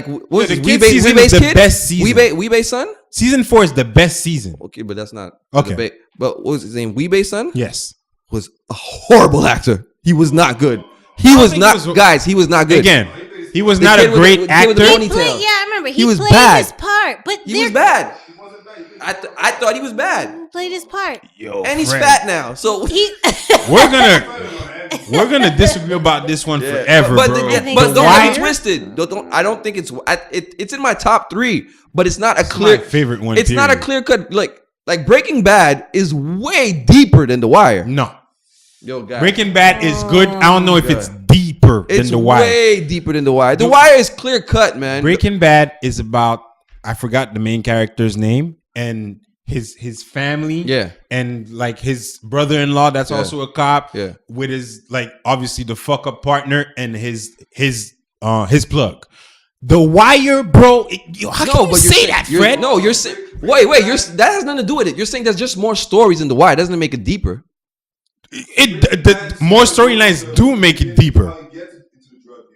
what was the it? kids season is the best season. Weebay son? Season 4 is the best season. Okay, but that's not Okay. debate. But what was his name? Weebay son Yes. was a horrible actor. He was not good. He was think not, he was- guys, he was not good. Again, he was The not kid a with great the- the kid with the actor. ponytail. Yeah, I remember. He was played bad. his part, but He was bad. I thought he was bad. Played his part. Yo, And he's friend, fat now. So He We're gonna disagree about this one forever, but, bro. I think but it's don't Wire. get me twisted. I don't think it's in my top 3, but it's not a It's clear. my favorite one. It's not a period. clear cut. Like Breaking Bad is way deeper than The Wire. No. Yo, guys, Breaking Bad is good. I don't know if it's deeper it's than The Wire. way deeper than The Wire. The Wire is clear cut, man. Breaking Bad is about, I forgot the main character's name, and his family, Yeah. and like his brother-in-law that's Yeah. also a cop, Yeah. with his, like, obviously the fuck up partner and his plug. The Wire, bro. How can you say that, Fred? No, you're saying. Wait. That has nothing to do with it. You're saying there's just more stories in The Wire. Doesn't make it deeper. The more storylines do make it deeper.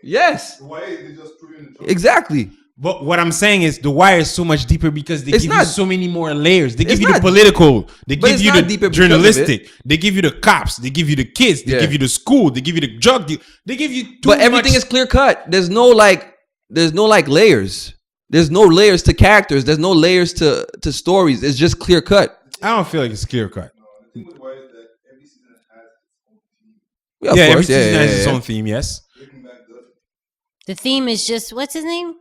Yes, Why they just threw in the drug? exactly. But what I'm saying is The Wire is so much deeper because they It's give you not- so many more layers. They give it's you the not- political. They but give it's you not the deeper because of journalistic. They give you the cops. They give you the kids. They Yeah. give you the school. They give you the drug deal. They give you too But everything much. is clear cut. There's no layers. There's no layers to characters. There's no layers to stories. It's just clear cut. I don't feel like it's clear cut. The thing with Why is that every season has its own theme. Yeah, of Yeah, every course. season has its yeah. own theme. Yes. Breaking Bad doesn't. the theme is just what's his name?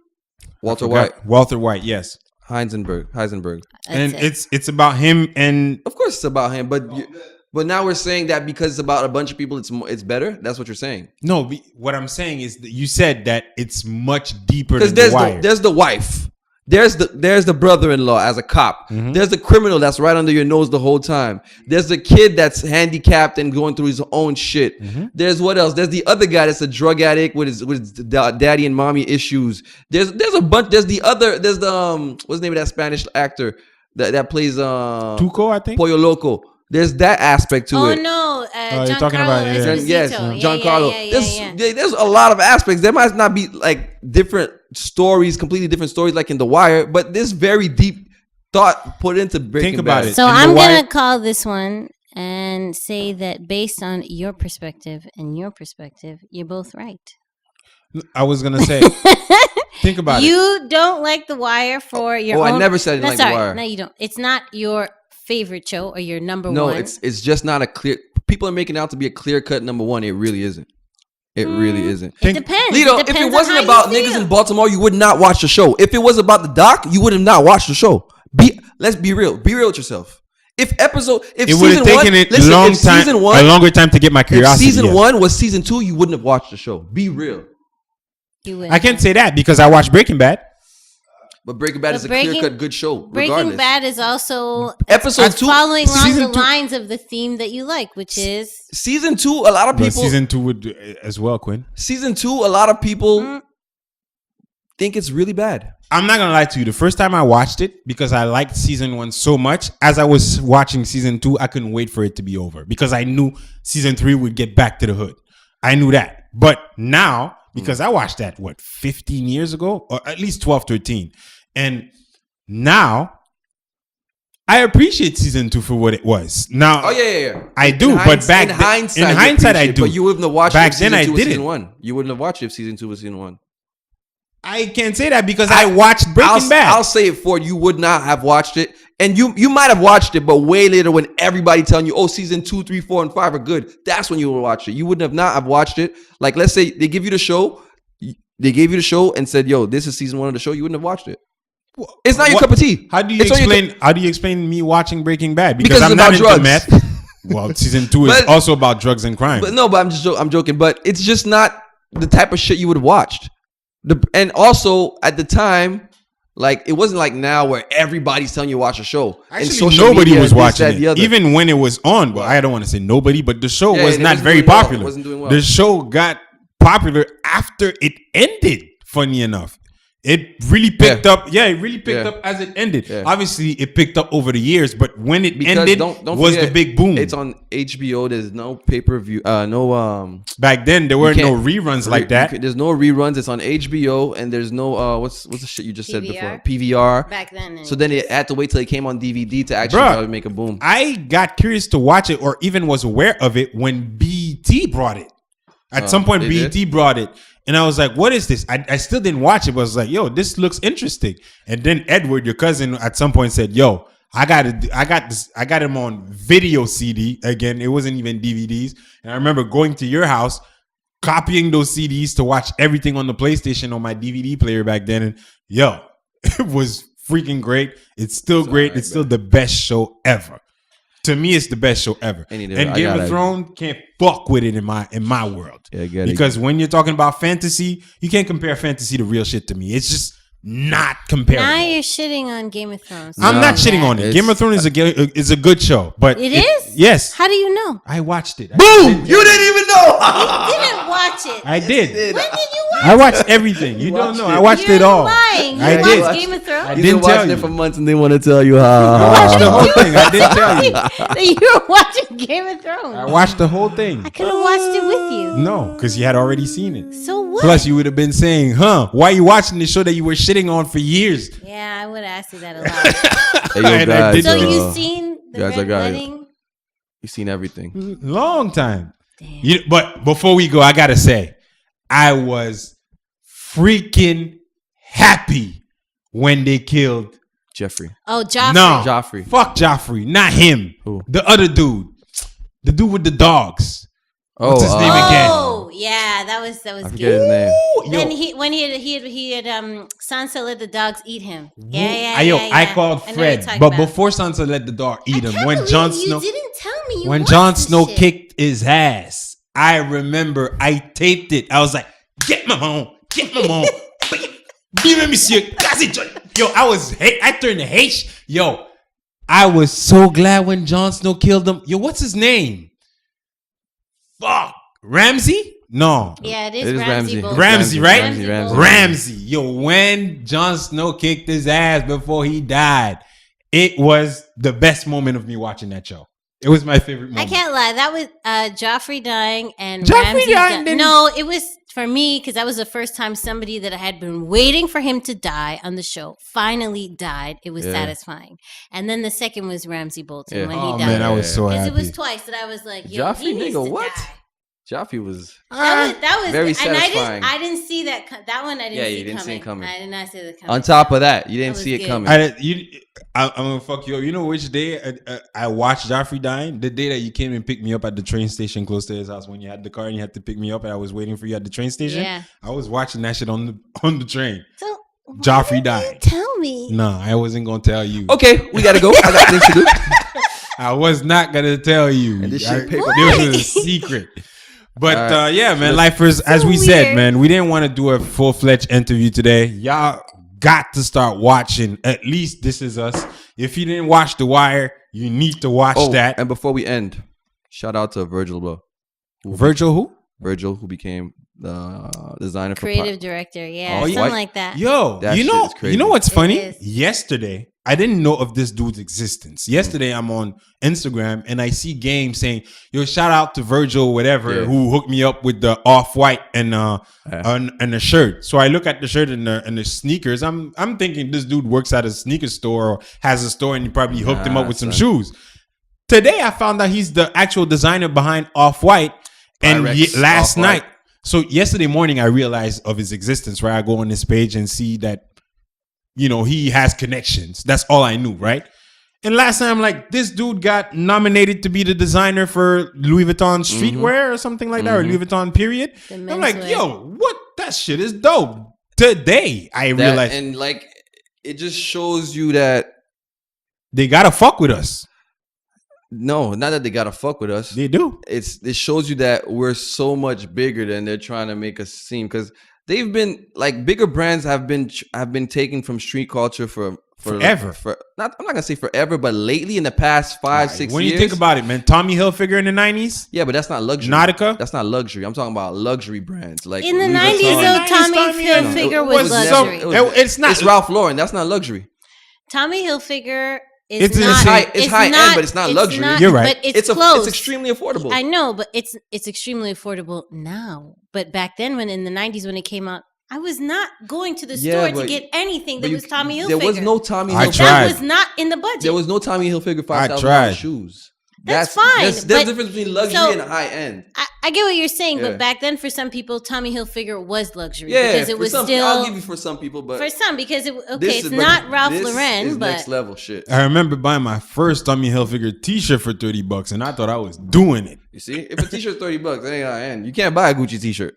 Walter White, Walter White. Yes. Heisenberg. That's And it. it's about him and Of course, it's about him. But now we're saying that because it's about a bunch of people, it's better. That's what you're saying. no. What I'm saying is that you said that it's much deeper Because than The Wire. there's the wife. There's the brother-in-law as a cop. There's the criminal that's right under your nose the whole time. There's the kid that's handicapped and going through his own shit. There's what else? There's the other guy that's a drug addict with his daddy and mommy issues. There's a bunch. There's the what's the name of that Spanish actor that plays Tuco, I think. Pollo Loco. There's that aspect to it. Oh no, you're talking about Yes, Esposito. Giancarlo. There's a lot of aspects. There might not be like different stories, completely different stories like in The Wire, but there's very deep thought put into Breaking Think about Bad. it. So In The I'm Wire- gonna call this one and say that based on your perspective and your perspective, you're both right. I was gonna say. Think about it. You don't like The Wire for your own. I never said I didn't like The Wire. No, you don't. It's not your favorite show or your number No, one. it's just not a clear. People are making it out to be a clear cut number one. It really isn't. It really isn't. It depends. Lito, if it wasn't about niggas in Baltimore, you would not watch the show. If it was about the doc, you would have not watched the show. Let's be real. Be real with yourself. If it would season have taken one, it listen, long if time, season one, a longer time to get my if curiosity. season one was season two, you wouldn't have watched the show. Be real. You wouldn't. I can't say that because I watched Breaking Bad. But Breaking Bad But is a Breaking- clear cut good show. Breaking Regardless. Bad is also Episode it's two, following along season the two- lines of the theme that you like, which is season two. A lot of But people. season 2 would as well, Quinn. Season two. A lot of people think it's really bad. I'm not gonna lie to you. The first time I watched it, because I liked season 1 so much, as I was watching season 2, I couldn't wait for it to be over because I knew season 3 would get back to the hood. I knew that. But now, because I watched that 15 years ago, or at least 12, 13, and now I appreciate season 2 for what it was. Now, Oh yeah. I do, but back in then- hindsight, in you hindsight, I appreciate it, do. But you wouldn't have watched Back it if then, season I two was didn't. season one. You wouldn't have watched it if season two was season one. I can't say that because I watched Breaking Bad. I'll say it for you. Would not have watched it, and you might have watched it, but way later when everybody telling you, oh, season 2, 3, 4, and 5 are good. That's when you would watch it. You wouldn't have watched it. Like let's say they give you the show, and said, yo, this is season 1 of the show. You wouldn't have watched it. It's not your cup of tea. How do you It's not your explain? How do you explain me watching Breaking Bad? Because I'm it's not about into drugs. meth. Well, season 2 is But- also about drugs and crime. But no, but I'm joking. But it's just not the type of shit you would have watched. And also at the time, like it wasn't like now where everybody's telling you to watch a show. And Actually, social nobody media, was this, watching that, the it, other. even when it was on. Well, I don't want to say nobody, but the show Yeah, was it not wasn't very doing well. It popular. wasn't doing well. The show got popular after it ended. Funny enough, it really picked up. Yeah, it really picked Yeah. up as it ended. Yeah. Obviously, it picked up over the years, but when it Because ended, don't was forget, the big boom. It's on HBO. There's no pay-per-view. Back then, there were no can't- reruns like that. There's no reruns. It's on HBO, and there's no what's the shit you just said before? PVR. back then. So then it had to wait till it came on DVD to actually Bruh. probably make a boom. I got curious to watch it, or even was aware of it when BET brought it. At some point, they BET did? brought it, and I was like, "What is this?" I still didn't watch it, but I was like, "Yo, this looks interesting." And then Edward, your cousin, at some point said, "Yo, I got him on video CD again. It wasn't even DVDs." And I remember going to your house, copying those CDs to watch everything on the PlayStation on my DVD player back then. And yo, it was freaking great. It's still great. alright, It's still the best show ever. To me, it's the best show ever. Any day, And I Game of gotta- Thrones can't fuck with it in my world. Yeah, I get it. Because when you're talking about fantasy, you can't compare fantasy to real shit to me. It's just not comparable. Now you're shitting on Game of Thrones. I'm No, not shitting on it. it's- Game of Thrones is a good show, but It is? Yes, How do you know? I watched it. Boom! You didn't even know. Didn't watch it. I did. When did you watch I watched everything. You don't watched know. it. I watched You're it all. lying. You I watched did. Game of Thrones? I You've didn't been tell watching you. it for months and they want to tell you I how. watched the whole thing. I didn't tell you. That you were watching Game of Thrones. I watched the whole thing. I could have watched it with you. No, because you had already seen it. So what? Plus, you would have been saying, "Huh? Why you watching the show that you were shitting on for years?" Yeah, I would have asked you that a lot. Hey, yo, And I guys, did So that. you seen the guys, I Red got it. Wedding? You've seen everything. Long time. Damn. But before we go, I gotta say, I was freaking happy when they killed. Jeffrey. Oh, Joffrey. No, Joffrey. Fuck Joffrey, not him. Who? The other dude, the dude with the dogs. What's his name again? Oh, yeah, that was I forget good. his name. Then he had Sansa let the dogs eat him. Yeah. I called I know Fred, you're talking but about. before Sansa let the dog eat I him, can't when believe Jon you Snow, didn't tell me you when watched Jon this Snow shit. kicked his ass, I remember I taped it. I was like, "Get my mom, get my mom, vive monsieur, quasi John." Yo, I turned to hate. Yo, I was so glad when Jon Snow killed him. Yo, what's his name? Fuck. Ramsay? No. Yeah, it It is is Ramsay Ramsay. Bolton. Ramsay, right? Ramsay. Ramsay. Yo, when Jon Snow kicked his ass before he died, it was the best moment of me watching that show. It was my favorite moment. I can't lie. That was Joffrey dying and Joffrey Ramsay dying didn't- No, it was for me because that was the first time somebody that I had been waiting for him to die on the show finally died. It was Yeah. satisfying. And then the second was Ramsay Bolton Yeah. when Oh he died. man, I was so Because happy. it was twice that I was like, yo, Joffrey, he needs nigga, to what? die. Joffrey was. That was Very and satisfying. I didn't see that. That one I didn't Yeah, see you didn't see it coming. I did not see that coming. On top of that, you didn't That see was it good. coming. I'm gonna fuck you up. You know which day I watched Joffrey dying? The day that you came and picked me up at the train station close to his house when you had the car and you had to pick me up and I was waiting for you at the train station. Yeah. I was watching that shit on the train. So Joffrey why didn't died. you tell me. No, I wasn't gonna tell you. Okay, we gotta go. I got things to do. I was not gonna tell you. And this shit paper- This was a secret. But All right. yeah, man, So lifers, as so we said, weird. man, we didn't want to do a full-fledged interview today. Y'all got to start watching at least This Is Us. If you didn't watch The Wire, you need to watch that. And before we end, shout out to Virgil, bro. Virgil who? Virgil, who became the designer for Creative director, yeah, Oh, something what? like that. Yo, That you shit know, is crazy. you know what's It funny? is. Yesterday, I didn't know of this dude's existence. Yesterday, I'm on Instagram and I see Game saying, "Yo, shout out to Virgil, whatever, Yeah. who hooked me up with the off-white and the shirt." So I look at the shirt and the sneakers. I'm thinking this dude works at a sneaker store or has a store, and he probably hooked him up with some son. shoes. Today, I found out he's the actual designer behind Off-White. And Pyrex last Off-White. night, so yesterday morning, I realized of his existence. Right, I go on this page and see that, you know, he has connections. That's all I knew, right? And last time, like, this dude got nominated to be the designer for Louis Vuitton streetwear or something like that, or Louis Vuitton period. The I'm like, menswear. yo, what? That shit is dope. Today, I That, realized and like, it just shows you that they gotta fuck with us. no, not that they gotta fuck with us. They do. It shows you that we're so much bigger than they're trying to make us seem, because they've been like bigger brands have been taken from street culture for Forever. I'm not gonna say forever, but lately in the past 5-6 When years. you think about it, man, Tommy Hilfiger in the 90s, yeah, but that's not luxury. Nautica? That's not luxury. I'm talking about luxury brands like In the Louis 90s, Vuitton. though, 90s, Tommy Tommy Hilfiger Hilfiger was was luxury. never- it's not. It's Ralph Lauren. That's not luxury. Tommy Hilfiger is It's not high- it's high end, but it's not luxury. You're right. But it's It's close. it's extremely affordable. I know, but it's extremely affordable now. But back then, when in the 90s when it came out, I was not going to the Yeah, store to but- get anything But that you- was Tommy Hilfiger. There was no Tommy I Hilfiger. tried. That was not in the budget. There was no Tommy Hilfiger $5,000 tried. shoes. That's fine, There's but- a difference between luxury so- and high end. I get what you're saying, Yeah. but back then, for some people, Tommy Hilfiger was luxury Yeah, because it for was some, still I'll give you for some people, but for some because it okay. this It's is- not but Ralph this Lauren, is but next level shit. I remember buying my first Tommy Hilfiger t-shirt for $30 and I thought I was doing it. You see, if a t-shirt's $30, it ain't high end. You can't buy a Gucci t-shirt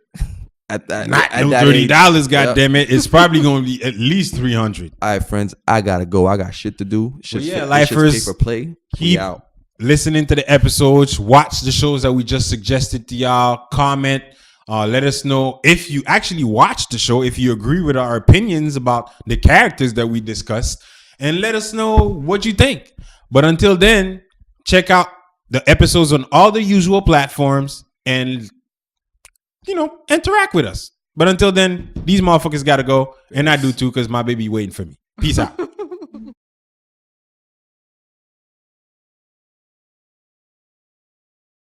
at that. Not at no that $30, age. goddamn it. It's probably gonna be at least $300. All right, friends, I gotta go. I got shit to do. Shit's yeah, this shit's lifers, pay for play. We keep out. listening to the episodes, watch the shows that we just suggested to y'all, comment, let us know if you actually watched the show, if you agree with our opinions about the characters that we discussed, and let us know what you think. But until then, check out the episodes on all the usual platforms and, you know, interact with us. But until then, these motherfuckers gotta go, and I do too, because my baby waiting for me. Peace out.